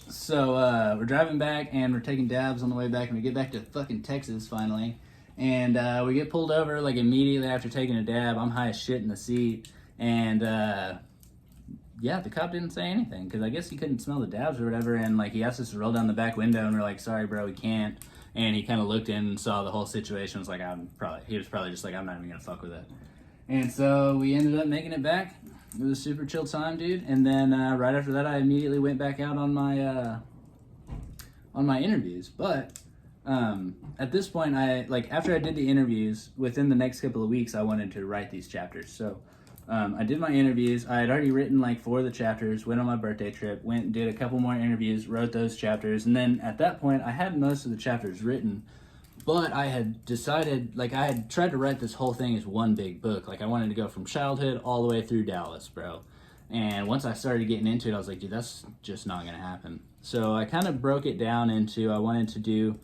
So we're driving back, and we're taking dabs on the way back, and we get back to fucking Texas finally, and we get pulled over like immediately after taking a dab. I'm high as shit in the seat, and yeah, the cop didn't say anything because I guess he couldn't smell the dabs or whatever, and like he asked us to roll down the back window, and we're like, sorry bro, we can't. And he kind of looked in and saw the whole situation. Was like, he was probably just like, I'm not even gonna fuck with it. And so we ended up making it back. It was a super chill time, dude. And then right after that, I immediately went back out on my interviews. But at this point, after I did the interviews, within the next couple of weeks, I wanted to write these chapters. So I did my interviews. I had already written like 4 of the chapters, went on my birthday trip, went and did a couple more interviews, wrote those chapters. And then at that point, I had most of the chapters written, but I had decided, like I had tried to write this whole thing as one big book. Like I wanted to go from childhood all the way through Dallas, bro. And once I started getting into it, I was like, dude, that's just not going to happen. So I kind of broke it down into, I wanted to do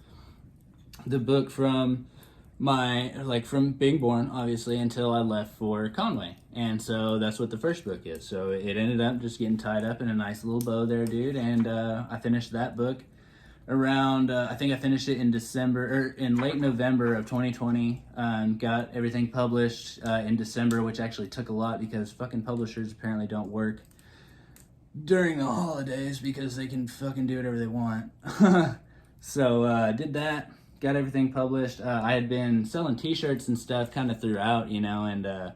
the book from from being born, obviously, until I left for Conway. And so that's what the first book is. So it ended up just getting tied up in a nice little bow there, dude. And I finished that book around, I think I finished it in late November of 2020. Got everything published in December, which actually took a lot because fucking publishers apparently don't work during the holidays because they can fucking do whatever they want. So did that. Got everything published. I had been selling t-shirts and stuff kind of throughout, you know, and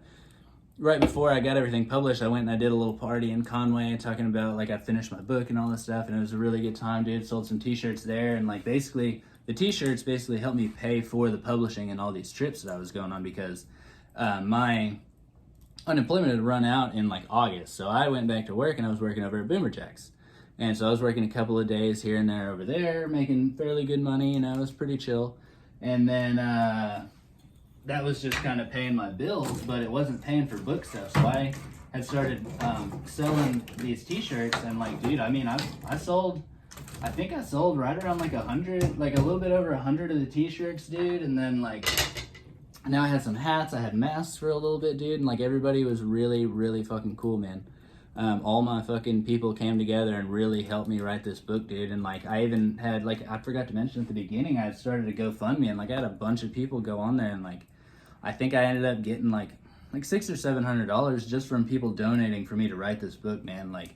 right before I got everything published, I went and I did a little party in Conway talking about, like, I finished my book and all this stuff, and it was a really good time, dude. Sold some t-shirts there, and, like, basically, the t-shirts basically helped me pay for the publishing and all these trips that I was going on because my unemployment had run out in, like, August, so I went back to work, and I was working over at Boomer Jacks. And so I was working a couple of days here and there over there, making fairly good money, you know, it was pretty chill. And then that was just kind of paying my bills, but it wasn't paying for book stuff. So I had started selling these t-shirts, and like, dude, I mean, I think I sold right around like 100, like a little bit over 100 of the t-shirts, dude. And then like, now I had some hats, I had masks for a little bit, dude. And like, everybody was really, really fucking cool, man. All my fucking people came together and really helped me write this book, dude. And like, I even had, like, I forgot to mention at the beginning, I had started a GoFundMe, and like, I had a bunch of people go on there, and like, I think I ended up getting like $600 or $700 just from people donating for me to write this book, man. Like,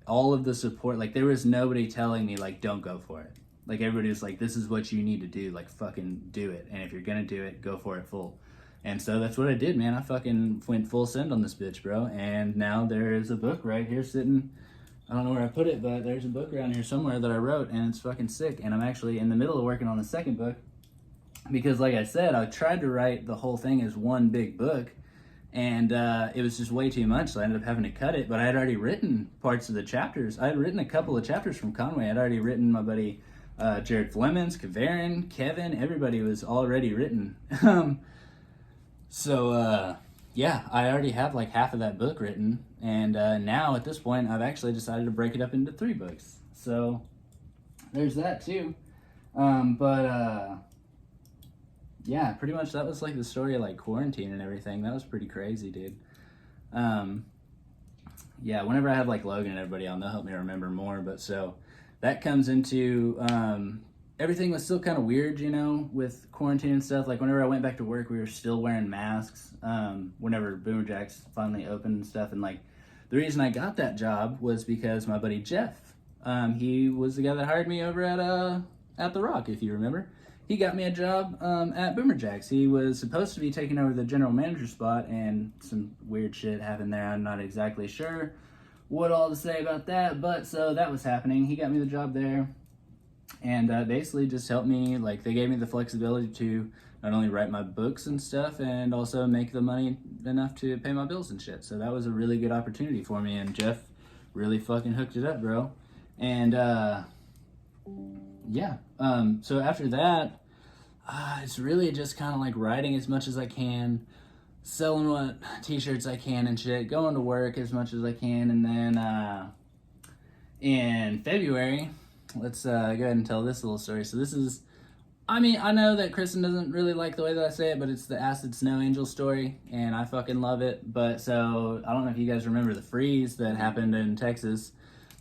all of the support, like, there was nobody telling me like, don't go for it. Like, everybody was like, this is what you need to do, like, fucking do it. And if you're gonna do it, go for it full. And so that's what I did, man. I fucking went full send on this bitch, bro. And now there's a book right here sitting, I don't know where I put it, but there's a book around here somewhere that I wrote, and it's fucking sick. And I'm actually in the middle of working on the second book, because like I said, I tried to write the whole thing as one big book, and it was just way too much, so I ended up having to cut it. But I had already written parts of the chapters. I had written a couple of chapters from Conway. I'd already written my buddy Jared Flemings, Kavarin, Kevin, everybody was already written. So yeah, I already have like half of that book written, and now at this point I've actually decided to break it up into 3 books. So there's that too. Yeah, pretty much that was like the story of like quarantine and everything. That was pretty crazy, dude. Yeah, whenever I have like Logan and everybody on, they'll help me remember more. But so that comes into everything was still kind of weird, you know, with quarantine and stuff. Like, whenever I went back to work, we were still wearing masks whenever Boomer Jacks finally opened and stuff. And like, the reason I got that job was because my buddy Jeff, he was the guy that hired me over at The Rock, if you remember. He got me a job at Boomer Jacks. He was supposed to be taking over the general manager spot, and some weird shit happened there. I'm not exactly sure what all to say about that, but so that was happening. He got me the job there, and basically just helped me. Like, they gave me the flexibility to not only write my books and stuff, and also make the money enough to pay my bills and shit. So that was a really good opportunity for me, and Jeff really fucking hooked it up, bro. And yeah, so after that, it's really just kind of like writing as much as I can, selling what t-shirts I can and shit, going to work as much as I can, and then in February, let's go ahead and tell this little story. So this is, I mean, I know that Kristen doesn't really like the way that I say it, but it's the Acid Snow Angel story, and I fucking love it. But so, I don't know if you guys remember the freeze that happened in Texas,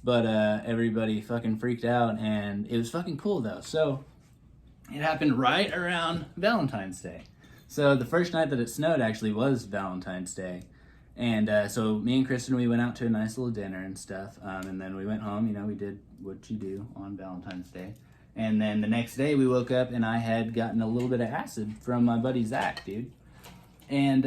but everybody fucking freaked out, and it was fucking cool though. So it happened right around Valentine's Day. So the first night that it snowed actually was Valentine's Day. And so me and Kristen, we went out to a nice little dinner and stuff. And then we went home, you know, we did what you do on Valentine's Day. And then the next day we woke up and I had gotten a little bit of acid from my buddy Zach, dude. And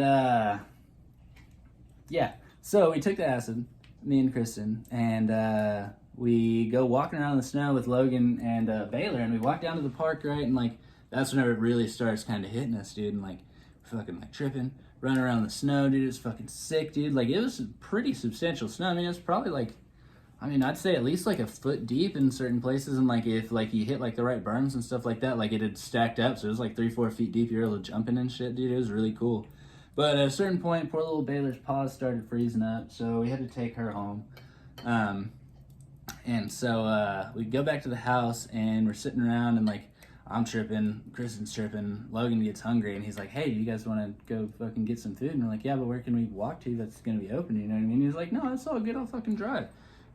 yeah, so we took the acid, me and Kristen, and we go walking around in the snow with Logan and Baylor, and we walk down to the park, right? And like, that's whenever it really starts kind of hitting us, dude. And like, fucking like tripping, running around in the snow, dude. It was fucking sick, dude. Like, it was pretty substantial snow. I mean, it was probably like, I mean, I'd say at least like a foot deep in certain places. And like, if like you hit like the right berms and stuff like that, like it had stacked up. So it was like 3-4 feet deep. You're able to jump in and shit, dude. It was really cool. But at a certain point, poor little Baylor's paws started freezing up. So we had to take her home. And so we go back to the house and we're sitting around, and like, I'm tripping, Kristen's tripping, Logan gets hungry, and he's like, hey, do you guys want to go fucking get some food? And we're like, yeah, but where can we walk to that's going to be open, you know what I mean? He's like, no, that's all good, I'll fucking drive.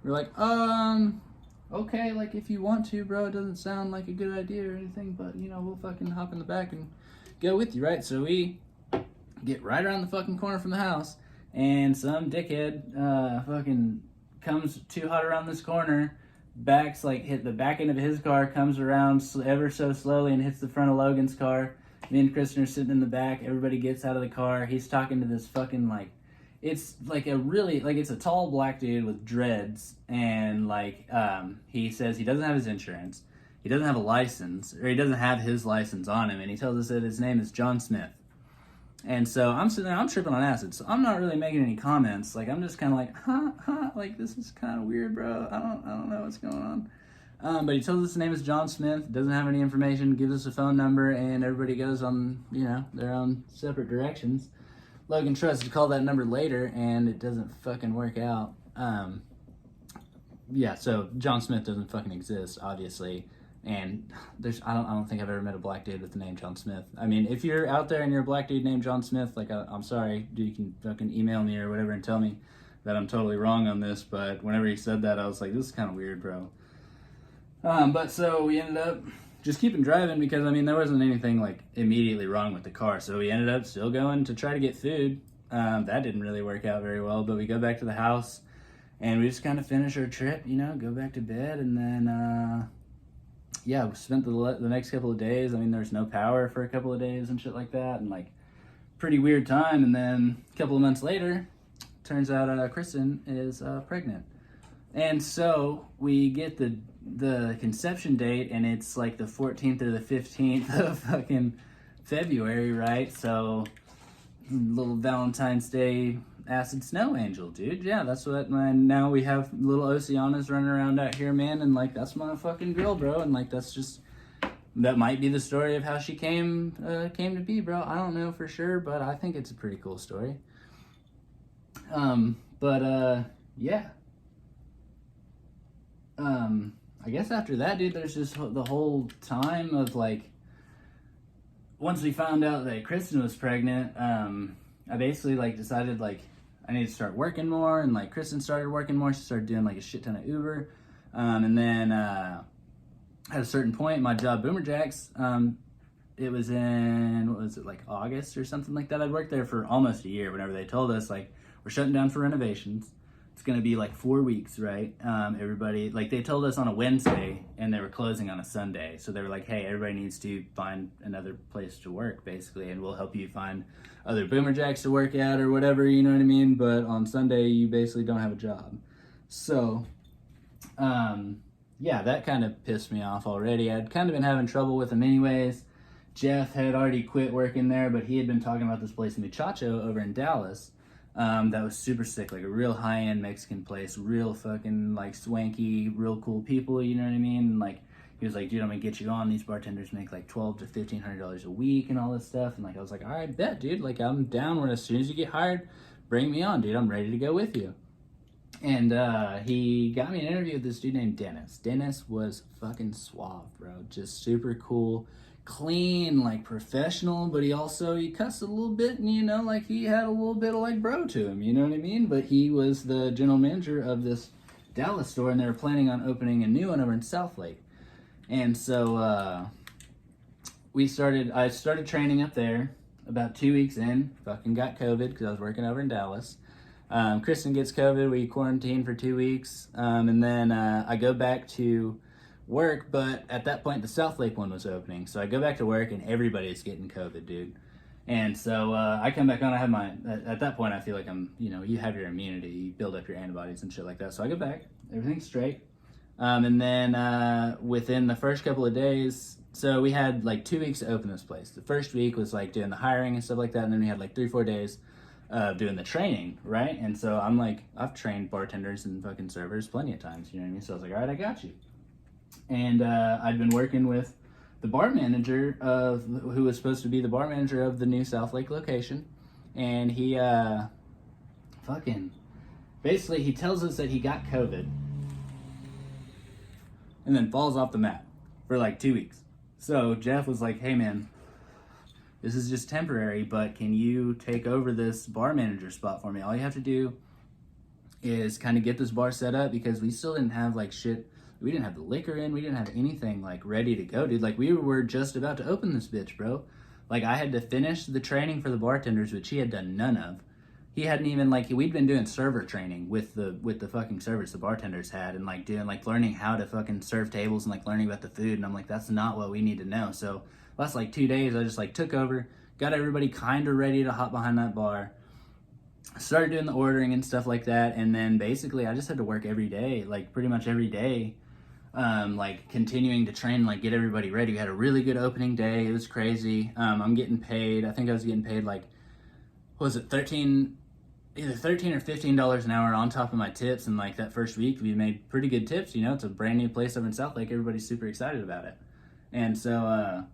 We're like, okay, like, if you want to, bro, it doesn't sound like a good idea or anything, but, you know, we'll fucking hop in the back and go with you, right? So we get right around the fucking corner from the house, and some dickhead fucking comes too hot around this corner, backs, like, hit the back end of his car, comes around ever so slowly and hits the front of Logan's car. Me and Kristen are sitting in the back, everybody gets out of the car, he's talking to this fucking, like, it's like a really, like, it's a tall black dude with dreads, and like, he says he doesn't have his insurance, he doesn't have a license, or he doesn't have his license on him, and he tells us that his name is John Smith. And so I'm sitting there, I'm tripping on acid, so I'm not really making any comments. Like, I'm just kind of like, like, this is kind of weird, bro. I don't know what's going on. But he tells us his name is John Smith, doesn't have any information, gives us a phone number, and everybody goes on, you know, their own separate directions. Logan tries to call that number later, and it doesn't fucking work out. Yeah, so John Smith doesn't fucking exist, obviously. And I don't think I've ever met a black dude with the name John Smith. I mean, if you're out there and you're a black dude named John Smith, like, I'm sorry, you can fucking email me or whatever and tell me that I'm totally wrong on this. But whenever he said that, I was like, this is kind of weird, bro. But so we ended up just keeping driving because, I mean, there wasn't anything like immediately wrong with the car. So we ended up still going to try to get food. That didn't really work out very well, but we go back to the house and we just kind of finish our trip, you know, go back to bed. And then, yeah, we spent the next couple of days. I mean, there was no power for a couple of days and shit like that. And like pretty weird time. And then a couple of months later, turns out Kristen is pregnant. And so we get the conception date, and it's like the 14th or the 15th of fucking February, right? So little Valentine's Day acid snow angel, dude. Yeah, that's what. And now we have little Oceanas running around out here, man, and like that's my fucking girl, bro. And like that might be the story of how she came to be, bro. I don't know for sure, but I think it's a pretty cool story. Yeah. I guess after that, dude, there's just the whole time of like, once we found out that Kristen was pregnant, I basically like decided like I need to start working more, and like Kristen started working more. She started doing like a shit ton of Uber, and then at a certain point, my job Boomerjacks, it was in, what was it, like August or something like that. I'd worked there for almost a year whenever they told us like we're shutting down for renovations. It's going to be like 4 weeks, right? Everybody, like they told us on a Wednesday and they were closing on a Sunday. So they were like, hey, everybody needs to find another place to work basically, and we'll help you find other Boomerjacks to work at or whatever, you know what I mean? But on Sunday, you basically don't have a job. So, yeah, that kind of pissed me off already. I'd kind of been having trouble with them anyways. Jeff had already quit working there, but he had been talking about this place Muchacho over in Dallas. That was super sick, like a real high-end Mexican place, real fucking like swanky, real cool people, you know what I mean? And like he was like, dude, I'm gonna get you on. These bartenders make like $1,200 to $1,500 a week and all this stuff. And like I was like, all right, bet, dude. Like I'm down. When as soon as you get hired, bring me on, dude. I'm ready to go with you. And he got me an interview with this dude named Dennis. Dennis was fucking suave, bro. Just super cool. Clean, like professional, but he cussed a little bit, and you know, like he had a little bit of like bro to him, you know what I mean? But he was the general manager of this Dallas store, and they were planning on opening a new one over in South Lake. And so I started training up there. About 2 weeks in, fucking got COVID because I was working over in Dallas. Kristen gets COVID, we quarantined for 2 weeks, and then I go back to work, but at that point the South Lake one was opening, so I go back to work and everybody's getting COVID, dude. And so I come back on, I have at that point I feel like I'm, you know, you have your immunity, you build up your antibodies and shit like that. So I go back, everything's straight. And then within the first couple of days, so we had like 2 weeks to open this place. The first week was like doing the hiring and stuff like that, and then we had like 3-4 days doing the training, right? And so I'm like, I've trained bartenders and fucking servers plenty of times, you know what I mean? So I was like, all right, I got you. And I'd been working with the bar manager who was supposed to be the bar manager of the new South Lake location. And he basically he tells us that he got COVID and then falls off the map for like 2 weeks. So Jeff was like, hey man, this is just temporary, but can you take over this bar manager spot for me? All you have to do is kind of get this bar set up, because we still didn't have like shit. We didn't have the liquor in. We didn't have anything like ready to go, dude. Like we were just about to open this bitch, bro. Like I had to finish the training for the bartenders, which he had done none of. He hadn't even we'd been doing server training with the fucking servers the bartenders had, and like doing like learning how to fucking serve tables and like learning about the food. And I'm like, that's not what we need to know. So last like 2 days, I just like took over, got everybody kind of ready to hop behind that bar. Started doing the ordering and stuff like that, and then basically I just had to work every day, like pretty much every day. Like continuing to train, like get everybody ready. We had a really good opening day. It was crazy. I'm getting paid. I think I was getting paid like, what was it, either $13 or $15 an hour on top of my tips. And like that first week, we made pretty good tips. You know, it's a brand new place over in South Lake. Everybody's super excited about it. And so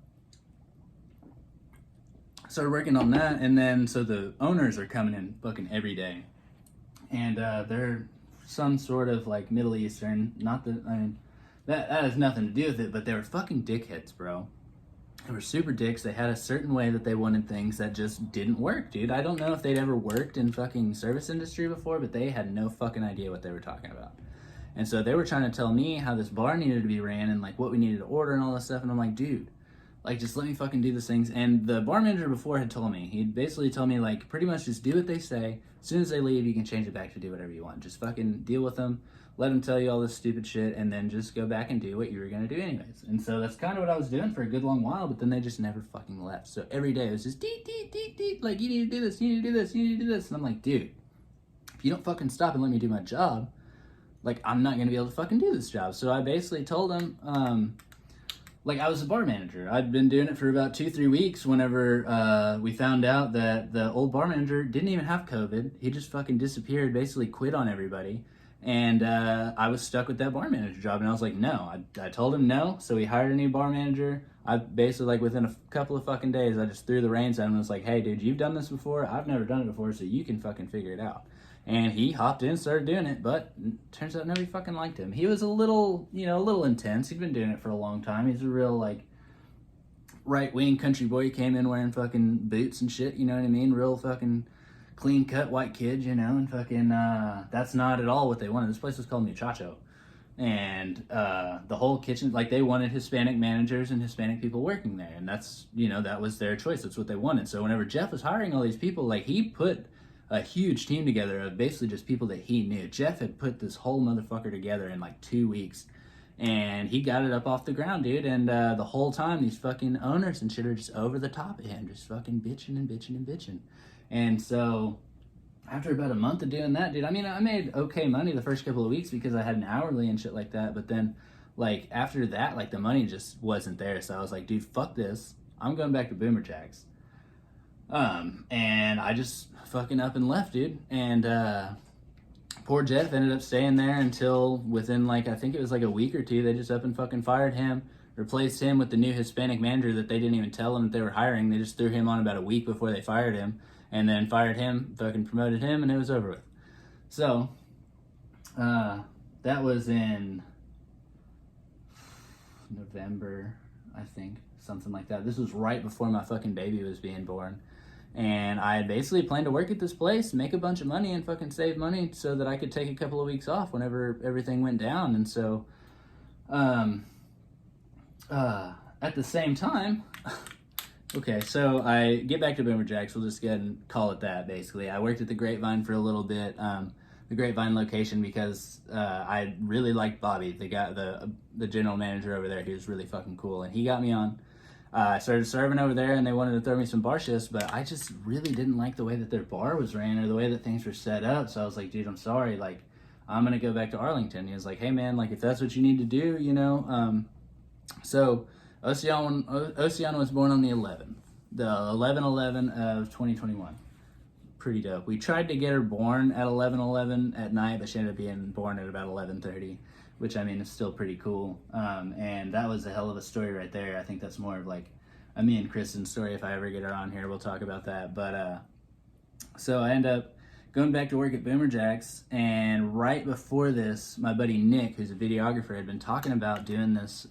started working on that, and then so the owners are coming in fucking every day, and they're some sort of like Middle Eastern. Not that I mean that has nothing to do with it, but they were fucking dickheads, bro. They were super dicks. They had a certain way that they wanted things that just didn't work, dude. I don't know if they'd ever worked in fucking service industry before, but they had no fucking idea what they were talking about. And so they were trying to tell me how this bar needed to be ran and like what we needed to order and all this stuff. And I'm like, dude, like just let me fucking do these things. And the bar manager before had told me, he'd basically told me like pretty much just do what they say. As soon as they leave, you can change it back to do whatever you want. Just fucking deal with them. Let them tell you all this stupid shit, and then just go back and do what you were going to do anyways. And so that's kind of what I was doing for a good long while, but then they just never fucking left. So every day it was just, deet, like, you need to do this, you need to do this, you need to do this. And I'm like, dude, if you don't fucking stop and let me do my job, like, I'm not going to be able to fucking do this job. So I basically told them, like, I was a bar manager. I'd been doing it for about 2-3 weeks whenever we found out that the old bar manager didn't even have COVID. He just fucking disappeared, basically quit on everybody. And I was stuck with that bar manager job, and I was like, no. I told him no, so he hired a new bar manager. I basically, like, within a couple of fucking days, I just threw the reins at him and was like, hey, dude, you've done this before. I've never done it before, so you can fucking figure it out. And he hopped in, started doing it, but turns out nobody fucking liked him. He was a little intense. He'd been doing it for a long time. He's a real, like, right-wing country boy. He came in wearing fucking boots and shit, you know what I mean? Real fucking clean-cut white kid, you know, and fucking, that's not at all what they wanted. This place was called Muchacho. And the whole kitchen, like, they wanted Hispanic managers and Hispanic people working there. And that's, you know, that was their choice. That's what they wanted. So whenever Jeff was hiring all these people, like, he put a huge team together of basically just people that he knew. Jeff had put this whole motherfucker together in, like, 2 weeks. And he got it up off the ground, dude. And the whole time, these fucking owners and shit are just over the top of him, just fucking bitching and bitching and bitching. And so, after about a month of doing that, dude, I mean, I made okay money the first couple of weeks because I had an hourly and shit like that. But then, like, after that, like, the money just wasn't there. So I was like, dude, fuck this. I'm going back to Boomer Jacks. And I just fucking up and left, dude. And poor Jeff ended up staying there until within, like, I think it was like a week or two. They just up and fucking fired him, replaced him with the new Hispanic manager that they didn't even tell him that they were hiring. They just threw him on about a week before they fired him. And then fired him, fucking promoted him, and it was over with. So, that was in November, I think, something like that. This was right before my fucking baby was being born. And I had basically planned to work at this place, make a bunch of money, and fucking save money so that I could take a couple of weeks off whenever everything went down. And so, at the same time... Okay, so I get back to Boomer Jacks. We'll just go ahead and call it that, basically. I worked at the Grapevine for a little bit, the Grapevine location, because I really liked Bobby, the guy, the general manager over there. He was really fucking cool, and he got me on. I started serving over there, and they wanted to throw me some bar shifts, but I just really didn't like the way that their bar was ran or the way that things were set up. So I was like, dude, I'm sorry. Like, I'm going to go back to Arlington. He was like, hey, man, like, if that's what you need to do, you know. So... Oceana was born on the 11th, the 11/11 of 2021. Pretty dope. We tried to get her born at 11/11 at night, but she ended up being born at about 11:30, which, I mean, is still pretty cool. And that was a hell of a story right there. I think that's more of like a me and Kristen's story. If I ever get her on here, we'll talk about that. But so I end up going back to work at Boomer Jacks, and right before this, my buddy Nick, who's a videographer, had been talking about doing this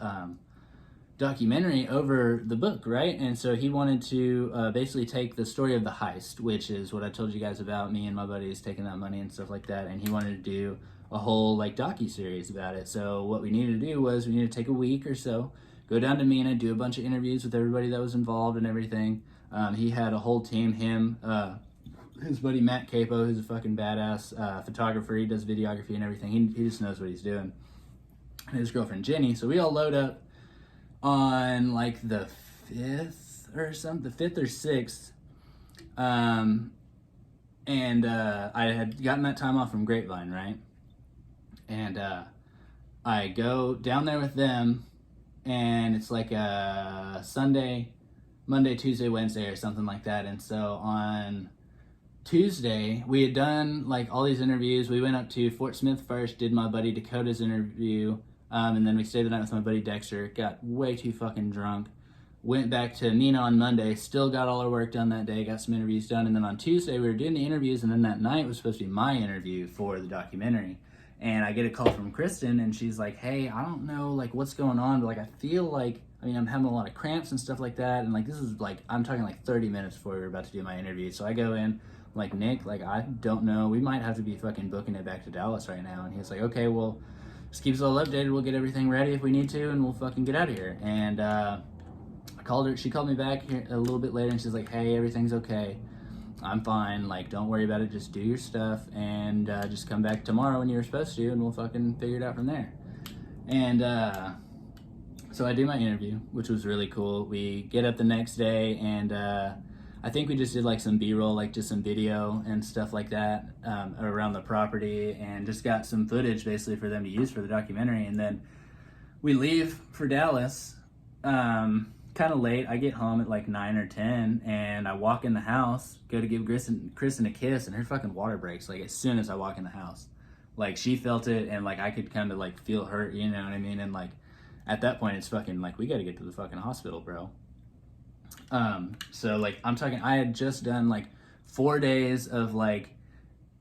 documentary over the book, right? And so he wanted to basically take the story of the heist, which is what I told you guys about, me and my buddies taking that money and stuff like that, and he wanted to do a whole like docu-series about it. So what we needed to do was we needed to take a week or so, go down to Mina, do a bunch of interviews with everybody that was involved and everything. He had a whole team, him, his buddy Matt Capo, who's a fucking badass photographer. He does videography and everything. He just knows what he's doing. And his girlfriend Jenny. So we all load up on like the 5th or something, the 5th or 6th. And I had gotten that time off from Grapevine, right? And I go down there with them, and it's like a Sunday, Monday, Tuesday, Wednesday, or something like that. And so on Tuesday, we had done like all these interviews. We went up to Fort Smith first, did my buddy Dakota's interview, and then we stayed the night with my buddy Dexter, got way too fucking drunk, went back to Nina on Monday, still got all our work done that day, got some interviews done, and then on Tuesday we were doing the interviews, and then that night was supposed to be my interview for the documentary. And I get a call from Kristen, and she's like, hey, I don't know, like, what's going on, but, like, I feel like, I mean, I'm having a lot of cramps and stuff like that, and, like, this is, like, I'm talking, like, 30 minutes before we were about to do my interview. So I go in, I'm like, Nick, like, I don't know, we might have to be fucking booking it back to Dallas right now. And he's like, okay, well, just keep us all updated, we'll get everything ready if we need to, and we'll fucking get out of here. And I called her, she called me back here a little bit later, and she's like, hey, everything's okay. I'm fine, like, don't worry about it, just do your stuff, and just come back tomorrow when you were supposed to, and we'll fucking figure it out from there. And so I do my interview, which was really cool. We get up the next day, and I think we just did, like, some B-roll, like, just some video and stuff like that around the property, and just got some footage, basically, for them to use for the documentary. And then we leave for Dallas, kind of late. I get home at like 9 or 10, and I walk in the house, go to give Kristen a kiss, and her fucking water breaks, like, as soon as I walk in the house. Like, she felt it, and, like, I could kind of, like, feel hurt, you know what I mean? And, like, at that point, it's fucking, like, we gotta get to the fucking hospital, bro. So, like, I'm talking, I had just done, like, 4 days of, like,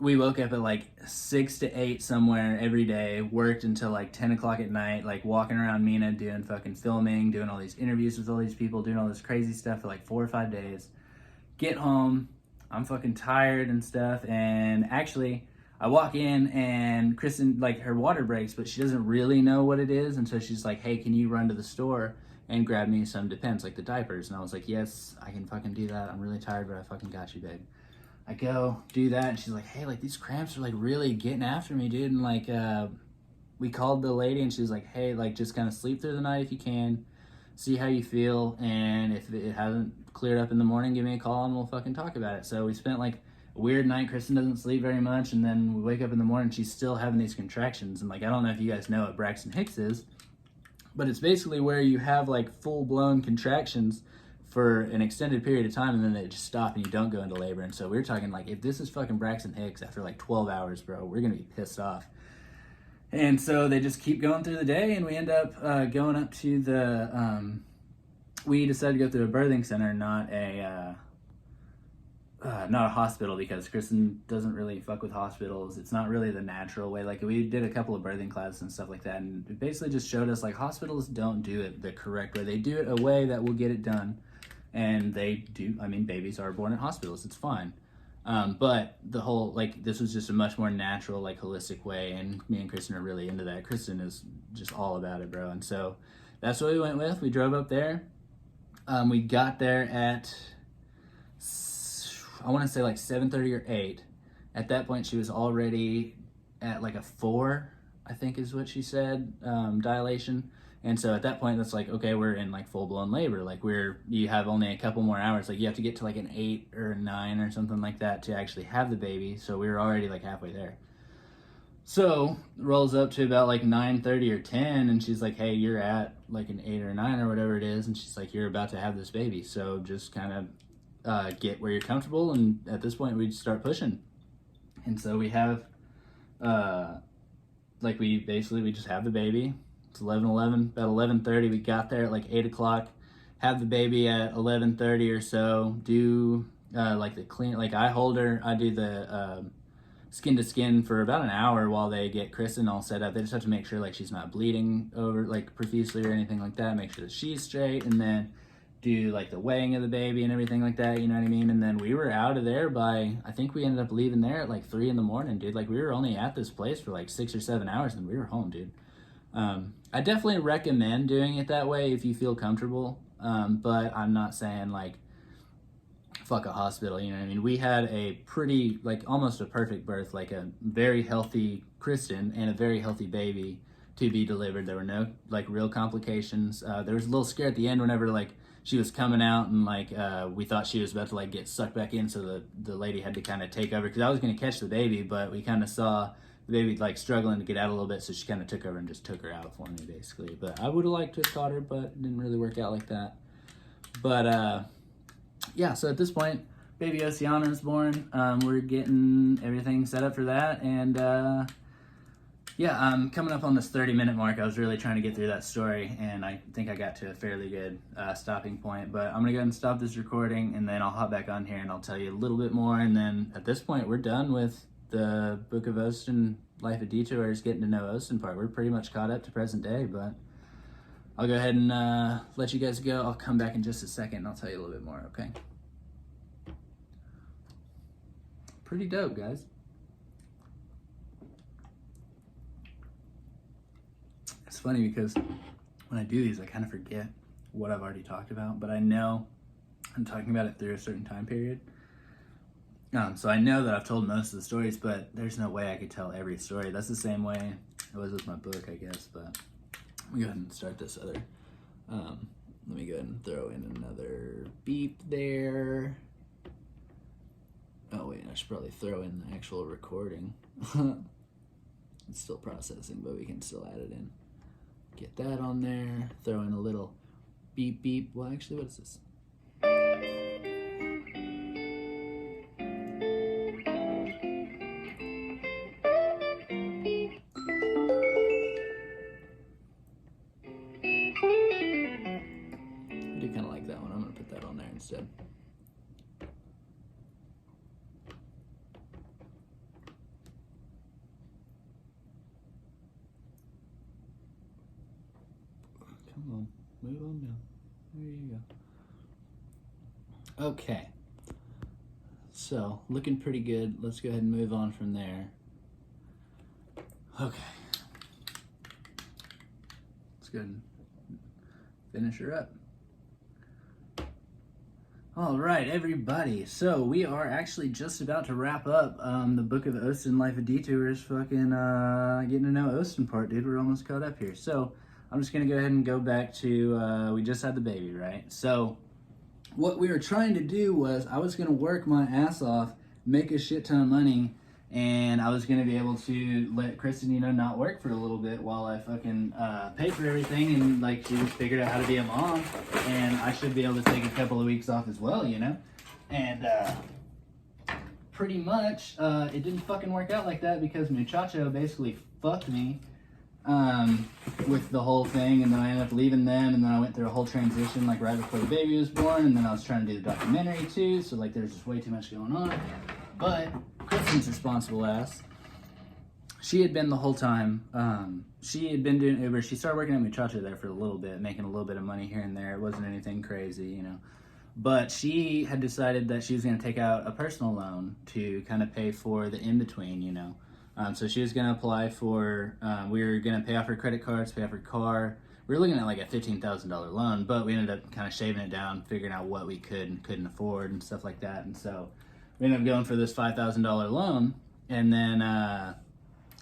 we woke up at like 6 to 8 somewhere every day, worked until like 10 o'clock at night, like walking around Mina, doing fucking filming, doing all these interviews with all these people, doing all this crazy stuff for like 4 or 5 days. Get home, I'm fucking tired and stuff, and actually I walk in and Kristen, like, her water breaks, but she doesn't really know what it is, and so she's like, hey, can you run to the store and grab me some Depends, like the diapers? And I was like, yes, I can fucking do that. I'm really tired, but I fucking got you, babe. I go do that, and she's like, hey, like, these cramps are like really getting after me, dude. And like we called the lady, and she's like, hey, like, just kind of sleep through the night if you can, see how you feel, and if it hasn't cleared up in the morning, give me a call and we'll fucking talk about it. So we spent like a weird night. Kristen doesn't sleep very much, and then we wake up in the morning, she's still having these contractions. And like, I don't know if you guys know what Braxton Hicks is, but it's basically where you have like full-blown contractions for an extended period of time, and then they just stop and you don't go into labor. And so we're talking, like, if this is fucking Braxton Hicks after like 12 hours, bro, we're gonna be pissed off. And so they just keep going through the day, and we end up going up to the we decided to go through a birthing center, not a hospital, because Kristen doesn't really fuck with hospitals. It's not really the natural way. Like, we did a couple of birthing classes and stuff like that, and it basically just showed us, like, hospitals don't do it the correct way. They do it a way that will get it done. And they do, I mean, babies are born in hospitals, it's fine. But the whole, like, this was just a much more natural, like, holistic way, and me and Kristen are really into that. Kristen is just all about it, bro. And so that's what we went with. We drove up there. We got there at, I want to say like 7:30 or 8. At that point, she was already at like a 4, I think is what she said, dilation. And so at that point, that's like, okay, we're in like full-blown labor. Like, you have only a couple more hours. Like, you have to get to like an 8 or 9 or something like that to actually have the baby. So we were already like halfway there. So rolls up to about like 9:30 or 10, and she's like, hey, you're at like an 8 or 9 or whatever it is. And she's like, you're about to have this baby. So just kind of get where you're comfortable. And at this point, we just start pushing. And so we have, we just have the baby. It's 11:11, about 11:30. We got there at like 8 o'clock, have the baby at 11:30 or so, do like the clean, like I hold her, I do the skin to skin for about an hour while they get Kristen all set up. They just have to make sure like she's not bleeding over like profusely or anything like that, make sure that she's straight, and then do like the weighing of the baby and everything like that, you know what I mean? And then we were out of there by, I think we ended up leaving there at like 3 in the morning, dude. Like, we were only at this place for like 6 or 7 hours, and we were home, dude. I definitely recommend doing it that way if you feel comfortable, but I'm not saying like fuck a hospital, you know what I mean? We had a pretty, like, almost a perfect birth, like a very healthy Kristen and a very healthy baby to be delivered. There were no like real complications. There was a little scare at the end whenever like she was coming out, and like we thought she was about to like get sucked back in, so the lady had to kind of take over, because I was going to catch the baby, but we kind of saw the baby like struggling to get out a little bit, so she kind of took over and just took her out for me, basically. But I would have liked to have caught her, but it didn't really work out like that. But yeah, so at this point, baby Oceana is born. We're getting everything set up for that, and yeah, I'm coming up on this 30-minute mark. I was really trying to get through that story, and I think I got to a fairly good stopping point. But I'm going to go ahead and stop this recording, and then I'll hop back on here, and I'll tell you a little bit more. And then at this point, we're done with the Book of Osten, Life of Detours, getting to know Osten part. We're pretty much caught up to present day, but I'll go ahead and let you guys go. I'll come back in just a second, and I'll tell you a little bit more, okay? Pretty dope, guys. It's funny because when I do these, I kind of forget what I've already talked about, but I know I'm talking about it through a certain time period. So I know that I've told most of the stories, but there's no way I could tell every story. That's the same way it was with my book, I guess, but let me go ahead and start this other. Let me go ahead and throw in another beep there. Oh wait, I should probably throw in the actual recording. It's still processing, but we can still add it in. Get that on there, throw in a little beep beep. Well, actually, what is this? I do kind of like that one. I'm gonna put that on there instead. Come on, move on down. There you go. Okay. So, looking pretty good. Let's go ahead and move on from there. Okay. Let's go ahead and finish her up. All right, everybody. So, we are actually just about to wrap up the Book of Osten, Life of Detours, fucking getting to know Osten part, dude. We're almost caught up here. So, I'm just going to go ahead and go back to, we just had the baby, right? So, what we were trying to do was, I was going to work my ass off, make a shit ton of money, and I was going to be able to let Kristen, not work for a little bit while I fucking pay for everything, and, like, she just figured out how to be a mom, and I should be able to take a couple of weeks off as well, And, pretty much, it didn't fucking work out like that because Muchacho basically fucked me with the whole thing, and then I ended up leaving them, and then I went through a whole transition like right before the baby was born, and then I was trying to do the documentary too, so like there's just way too much going on. But Kristen's responsible ass, she had been the whole time, she had been doing Uber. She started working at Muchacho there for a little bit, making a little bit of money here and there. It wasn't anything crazy, but she had decided that she was going to take out a personal loan to kind of pay for the in-between, so she was going to apply for, we were going to pay off her credit cards, pay off her car. We were looking at like a $15,000 loan, but we ended up kind of shaving it down, figuring out what we could and couldn't afford and stuff like that. And so we ended up going for this $5,000 loan. And then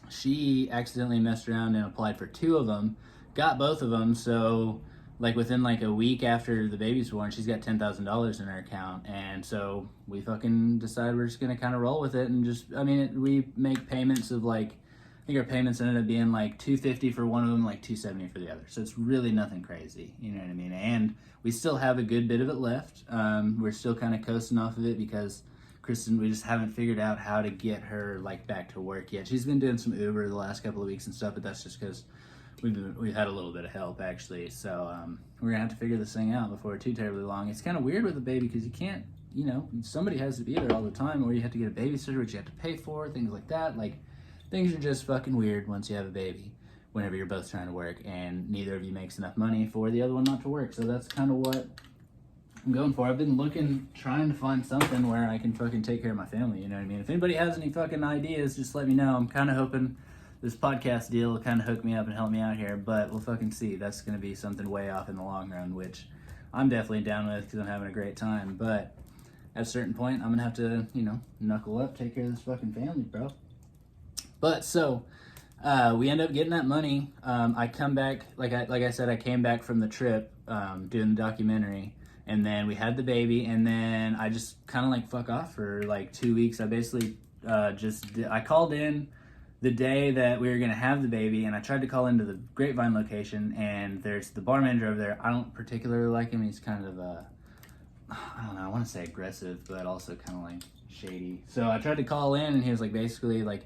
she accidentally messed around and applied for 2 of them, got both of them. So like within like a week after the baby's born, she's got $10,000 in her account. And so we fucking decided we're just going to kind of roll with it. And just, we make payments of like, I think our payments ended up being like $250 for one of them, like $270 for the other. So it's really nothing crazy, you know what I mean? And we still have a good bit of it left. We're still kind of coasting off of it because Kristen, we just haven't figured out how to get her like back to work yet. She's been doing some Uber the last couple of weeks and stuff, but that's just because we've had a little bit of help actually, so we're gonna have to figure this thing out before too terribly long. It's kind of weird with a baby because you can't, somebody has to be there all the time, or you have to get a babysitter, which you have to pay for, things like that. Like, things are just fucking weird once you have a baby, whenever you're both trying to work and neither of you makes enough money for the other one not to work. So that's kind of what I'm going for. I've been trying to find something where I can fucking take care of my family, you know what I mean? If anybody has any fucking ideas, just let me know. I'm kind of hoping this podcast deal will kind of hook me up and help me out here, but we'll fucking see. That's going to be something way off in the long run, which I'm definitely down with because I'm having a great time. But at a certain point, I'm going to have to, knuckle up, take care of this fucking family, bro. But so, we end up getting that money. I come back, like I said, I came back from the trip, doing the documentary, and then we had the baby, and then I just kind of like fuck off for like 2 weeks. I basically I called in the day that we were going to have the baby, and I tried to call into the Grapevine location, and there's the bar manager over there. I don't particularly like him. He's kind of, I don't know, I want to say aggressive, but also kind of like shady. So I tried to call in, and he was like basically like,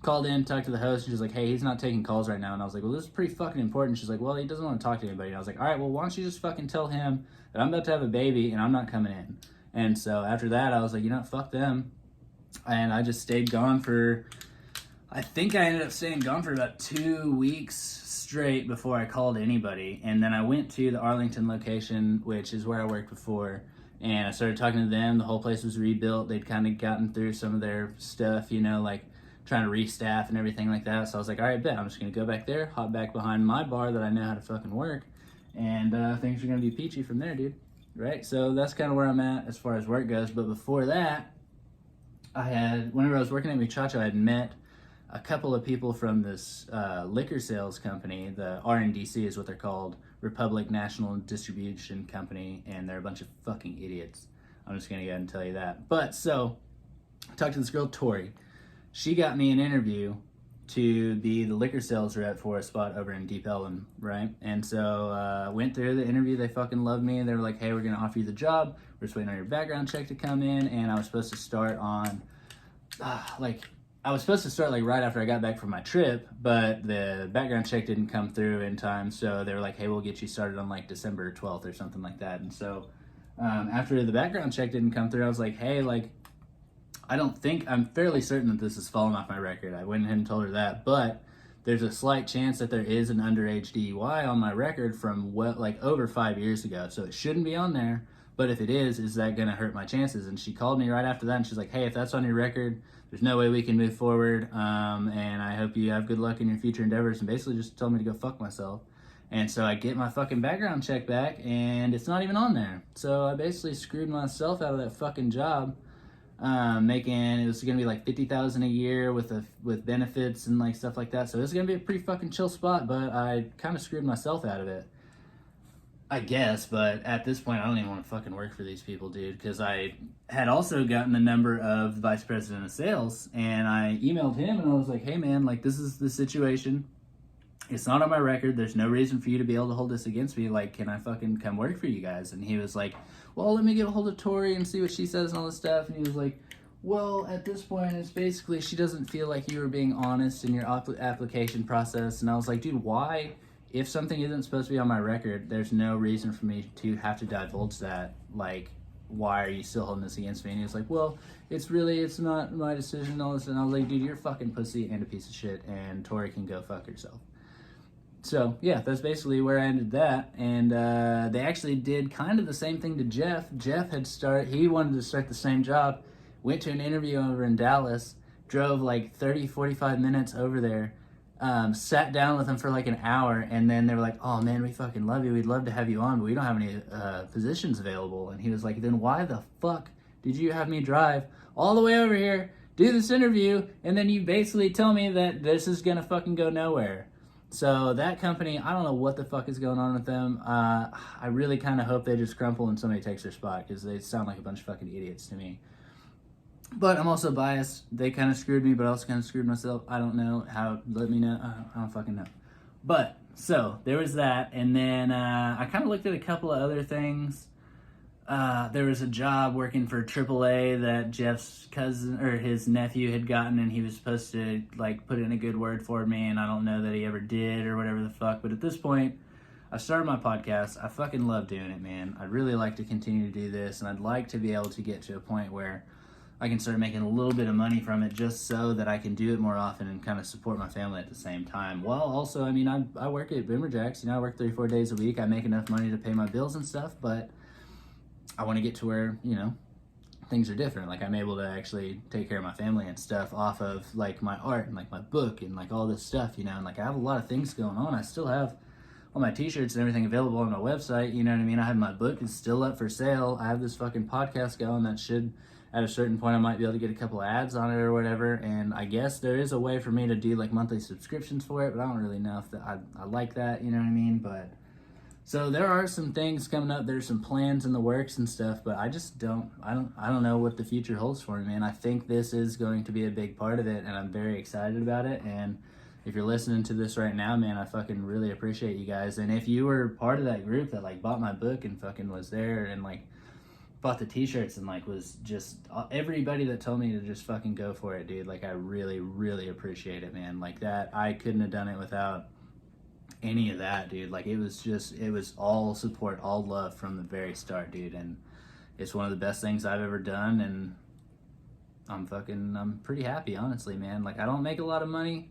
called in, talked to the host, and she's like, hey, he's not taking calls right now. And I was like, well, this is pretty fucking important. She's like, well, he doesn't want to talk to anybody. And I was like, all right, well, why don't you just fucking tell him that I'm about to have a baby and I'm not coming in. And so after that, I was like, you know, fuck them. And I just stayed gone for, I think I ended up staying gone for about 2 weeks straight before I called anybody. And then I went to the Arlington location, which is where I worked before. And I started talking to them. The whole place was rebuilt. They'd kind of gotten through some of their stuff, you know, like trying to restaff and everything like that. So I was like, all right, bet. I'm just going to go back there, hop back behind my bar that I know how to fucking work. And things are going to be peachy from there, dude. Right? So that's kind of where I'm at as far as work goes. But before that, whenever I was working at Muchacho, I had met a couple of people from this liquor sales company. The RNDC is what they're called, Republic National Distribution Company, and they're a bunch of fucking idiots. I'm just gonna go ahead and tell you that. But so, I talked to this girl, Tori. She got me an interview to be the liquor sales rep for a spot over in Deep Ellum, right? And so went through the interview. They fucking loved me. They were like, hey, we're gonna offer you the job. We're just waiting on your background check to come in. And I was supposed to start on, right after I got back from my trip, but the background check didn't come through in time. So they were like, hey, we'll get you started on like December 12th or something like that. And so after the background check didn't come through, I was like, hey, like, I'm fairly certain that this is falling off my record. I went ahead and told her that, but there's a slight chance that there is an underage DUI on my record from over 5 years ago. So it shouldn't be on there, but if it is that gonna hurt my chances? And she called me right after that and she's like, hey, if that's on your record, there's no way we can move forward. And I hope you have good luck in your future endeavors, and basically just told me to go fuck myself. And so I get my fucking background check back and it's not even on there. So I basically screwed myself out of that fucking job. It was gonna be like $50,000 a year with benefits and like stuff like that. So it was gonna be a pretty fucking chill spot, but I kind of screwed myself out of it, I guess. But at this point, I don't even want to fucking work for these people, dude, because I had also gotten the number of the vice president of sales, and I emailed him and I was like, hey man, like, this is the situation. It's not on my record. There's no reason for you to be able to hold this against me. Like, can I fucking come work for you guys? And he was like, well, let me get a hold of Tori and see what she says and all this stuff. And he was like, well, at this point, it's basically she doesn't feel like you were being honest in your application process. And I was like, dude, why? If something isn't supposed to be on my record, there's no reason for me to have to divulge that. Like, why are you still holding this against me? And he was like, well, it's not my decision and all this. And I was like, dude, you're a fucking pussy and a piece of shit, and Tori can go fuck herself. So, yeah, that's basically where I ended that. And they actually did kind of the same thing to Jeff. Jeff he wanted to start the same job, went to an interview over in Dallas, drove like 30, 45 minutes over there, sat down with him for like an hour, and then they were like, oh man, we fucking love you. We'd love to have you on, but we don't have any positions available. And he was like, then why the fuck did you have me drive all the way over here, do this interview, and then you basically tell me that this is gonna fucking go nowhere? So that company, I don't know what the fuck is going on with them. I really kind of hope they just crumple and somebody takes their spot, because they sound like a bunch of fucking idiots to me. But I'm also biased. They kind of screwed me, but I also kind of screwed myself. I don't know how. Let me know. I don't fucking know. But, so, there was that. And then I kind of looked at a couple of other things. There was a job working for AAA that Jeff's cousin or his nephew had gotten, and he was supposed to like put in a good word for me, and I don't know that he ever did or whatever the fuck. But at this point, I started my podcast. I fucking love doing it, man. I'd really like to continue to do this, and I'd like to be able to get to a point where I can start making a little bit of money from it, just so that I can do it more often and kind of support my family at the same time. Well, also, I mean, I work at Boomerjacks. You know, I work 3-4 days a week. I make enough money to pay my bills and stuff, but I want to get to where, you know, things are different. Like, I'm able to actually take care of my family and stuff off of, like, my art and, like, my book and, like, all this stuff, you know. And, like, I have a lot of things going on. I still have all my t-shirts and everything available on my website, you know what I mean? I have my book. It's still up for sale. I have this fucking podcast going that should, at a certain point, I might be able to get a couple of ads on it or whatever. And I guess there is a way for me to do, like, monthly subscriptions for it, but I don't really know if I like that, you know what I mean? But so there are some things coming up. There's some plans in the works and stuff, but I just don't know what the future holds for me, man. I think this is going to be a big part of it, and I'm very excited about it. And if you're listening to this right now, man, I fucking really appreciate you guys. And if you were part of that group that like bought my book and fucking was there and like bought the t-shirts and like was just everybody that told me to just fucking go for it, dude. Like I really, really appreciate it, man. Like that, I couldn't have done it without any of that, dude. Like it was all support, all love from the very start, dude. And it's one of the best things I've ever done, and I'm pretty happy, honestly, man. Like I don't make a lot of money.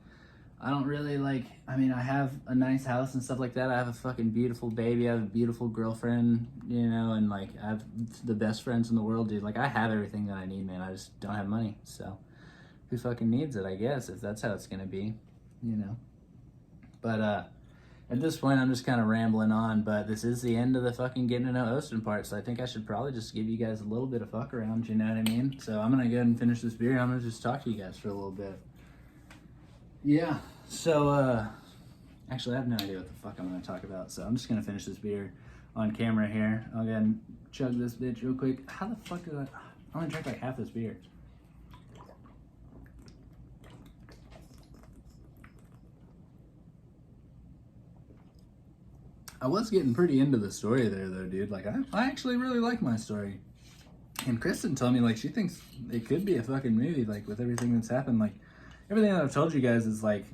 I don't really I have a nice house and stuff like that. I have a fucking beautiful baby. I have a beautiful girlfriend, you know, and like I have the best friends in the world, dude. Like I have everything that I need, man. I just don't have money. So who fucking needs it, I guess, if that's how it's gonna be, you know. But at this point, I'm just kind of rambling on, but this is the end of the fucking getting to know Osten part, so I think I should probably just give you guys a little bit of fuck around, you know what I mean? So I'm gonna go ahead and finish this beer, and I'm gonna just talk to you guys for a little bit. Yeah, so, actually I have no idea what the fuck I'm gonna talk about, so I'm just gonna finish this beer on camera here. I'll go ahead and chug this bitch real quick. How the fuck did I only drank like half this beer. I was getting pretty into the story there though, dude. Like I actually really like my story. And Kristen told me like she thinks it could be a fucking movie, like with everything that's happened. Like everything that I've told you guys is like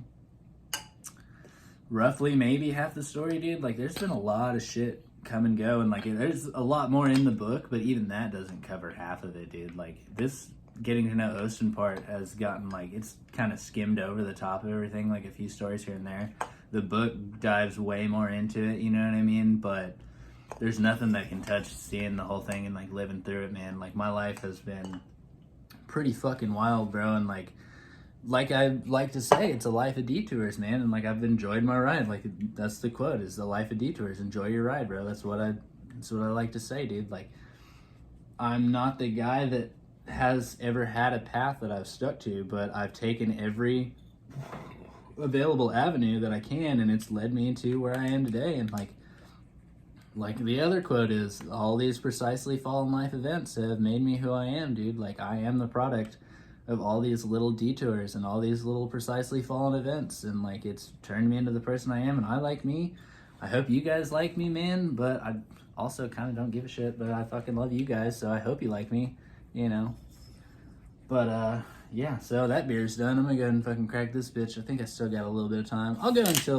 roughly maybe half the story, dude. Like there's been a lot of shit come and go, and like there's a lot more in the book, but even that doesn't cover half of it, dude. Like this getting to know Osten part has gotten like, it's kind of skimmed over the top of everything, like a few stories here and there. The book dives way more into it, you know what I mean? But there's nothing that can touch seeing the whole thing and like living through it, man. Like my life has been pretty fucking wild, bro. And like I like to say, it's a life of detours, man. And like I've enjoyed my ride. Like that's the quote, is the life of detours. Enjoy your ride, bro. That's what I like to say, dude. Like I'm not the guy that has ever had a path that I've stuck to, but I've taken every available avenue that I can, and it's led me to where I am today. And like the other quote is, all these precisely fallen life events have made me who I am, dude. Like I am the product of all these little detours and all these little precisely fallen events, and like it's turned me into the person I am, and I like me. I hope you guys like me, man, but I also kind of don't give a shit, but I fucking love you guys, so I hope you like me, you know. But yeah, so that beer's done. I'm gonna go ahead and fucking crack this bitch. I think I still got a little bit of time. I'll go until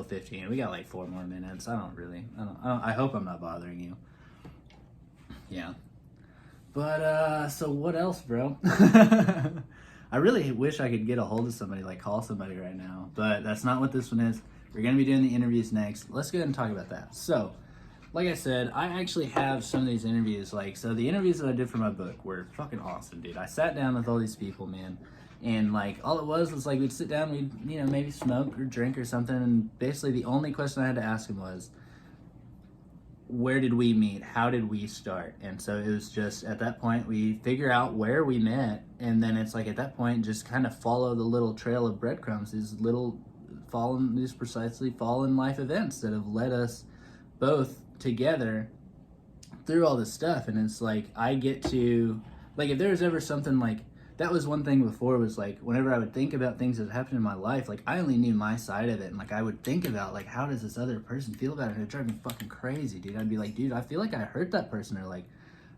15. We got like 4 more minutes. I hope I'm not bothering you. Yeah. But so what else, bro? I really wish I could get a hold of somebody, like call somebody right now, but that's not what this one is. We're gonna be doing the interviews next. Let's go ahead and talk about that. So like I said, I actually have some of these interviews. Like, so the interviews that I did for my book were fucking awesome, dude. I sat down with all these people, man, and like all it was like we'd sit down, we'd, you know, maybe smoke or drink or something, and basically the only question I had to ask them was, where did we meet? How did we start? And so it was just at that point we figure out where we met, and then it's like at that point just kind of follow the little trail of breadcrumbs, these precisely fallen life events that have led us both together through all this stuff. And it's like I get to, like, if there was ever something like that, was one thing before, was like whenever I would think about things that happened in my life, like I only knew my side of it, and like I would think about like, how does this other person feel about it, and it'd drive me fucking crazy, dude. I'd be like, dude, I feel like I hurt that person, or like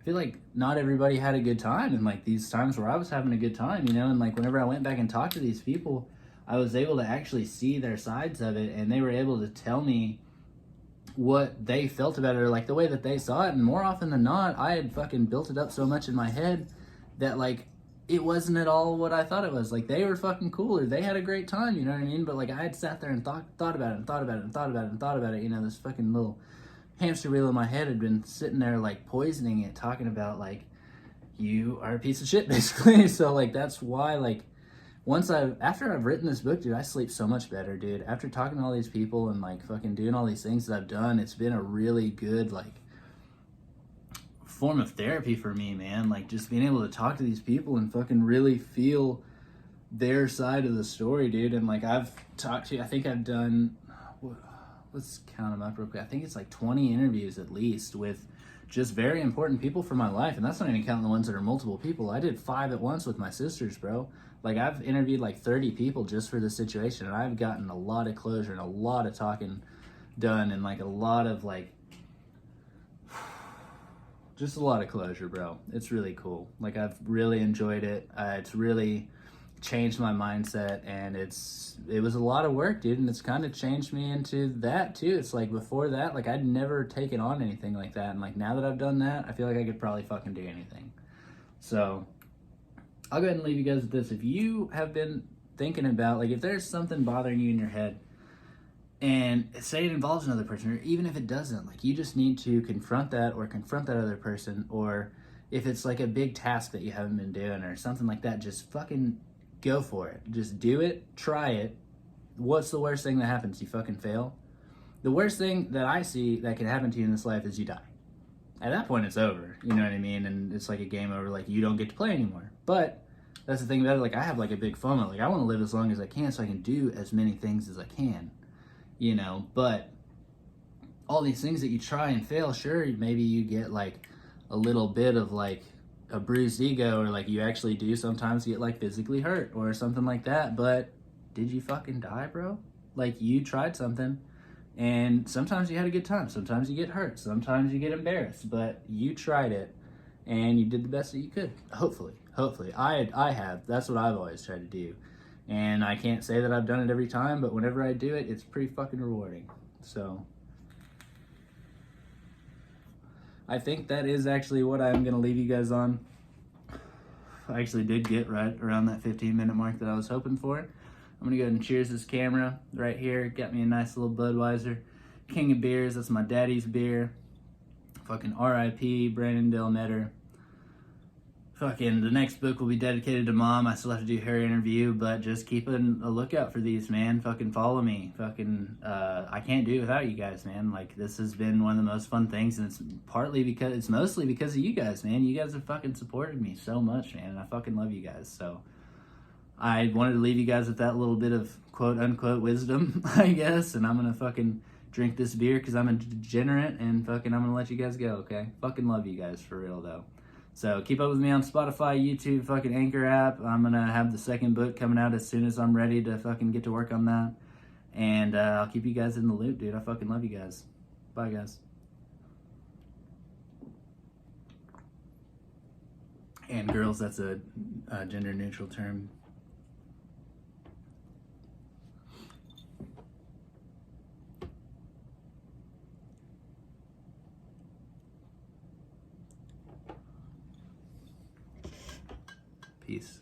I feel like not everybody had a good time, and like these times where I was having a good time, you know. And like whenever I went back and talked to these people, I was able to actually see their sides of it, and they were able to tell me what they felt about it, or like the way that they saw it. And more often than not, I had fucking built it up so much in my head that like it wasn't at all what I thought it was. Like they were fucking cool, or they had a great time, you know what I mean? But like I had sat there and thought about it and thought about it and thought about it and thought about it, you know. This fucking little hamster wheel in my head had been sitting there like poisoning it, talking about like, you are a piece of shit, basically. So like that's why, like, after I've written this book, dude, I sleep so much better, dude. After talking to all these people and like fucking doing all these things that I've done, it's been a really good like form of therapy for me, man. Like just being able to talk to these people and fucking really feel their side of the story, dude. And like I think I've done, let's count them up real quick. I think it's like 20 interviews at least with just very important people for my life. And that's not even counting the ones that are multiple people. I did 5 at once with my sisters, bro. Like I've interviewed like 30 people just for this situation, and I've gotten a lot of closure and a lot of talking done, and like a lot of like just a lot of closure, bro. It's really cool. Like, I've really enjoyed it. It's really changed my mindset, and it was a lot of work, dude, and it's kind of changed me into that too. It's like, before that, like, I'd never taken on anything like that, and like, now that I've done that, I feel like I could probably fucking do anything. So I'll go ahead and leave you guys with this. If you have been thinking about, like, if there's something bothering you in your head, and say it involves another person, or even if it doesn't, like, you just need to confront that, or confront that other person, or if it's like a big task that you haven't been doing or something like that, just fucking go for it. Just do it, try it. What's the worst thing that happens? You fucking fail. The worst thing that I see that can happen to you in this life is you die. At that point, it's over. You know what I mean? And it's like a game over. Like, you don't get to play anymore. But that's the thing about it. Like, I have like a big FOMO. Like, I want to live as long as I can so I can do as many things as I can. You know, but all these things that you try and fail, sure, maybe you get like a little bit of like a bruised ego, or like you actually do sometimes get like physically hurt or something like that, but did you fucking die, bro? Like, you tried something, and sometimes you had a good time, sometimes you get hurt, sometimes you get embarrassed, but you tried it and you did the best that you could. Hopefully I have. That's what I've always tried to do, and I can't say that I've done it every time, but whenever I do it, it's pretty fucking rewarding. So I think that is actually what I'm going to leave you guys on. I actually did get right around that 15-minute mark that I was hoping for. I'm going to go ahead and cheers this camera right here. Got me a nice little Budweiser. King of beers. That's my daddy's beer. Fucking R.I.P. Brandon Dale Netter. Fucking the next book will be dedicated to Mom. I still have to do her interview, but just keep a lookout for these, man. Fucking follow me. Fucking, I can't do it without you guys, man. Like, this has been one of the most fun things, and it's mostly because of you guys, man. You guys have fucking supported me so much, man, and I fucking love you guys. So I wanted to leave you guys with that little bit of quote unquote wisdom, I guess, and I'm gonna fucking drink this beer because I'm a degenerate, and fucking I'm gonna let you guys go, okay? Fucking love you guys for real though. So keep up with me on Spotify, YouTube, fucking Anchor app. I'm going to have the second book coming out as soon as I'm ready to fucking get to work on that. And I'll keep you guys in the loop, dude. I fucking love you guys. Bye, guys. And girls, that's a gender neutral term. Peace.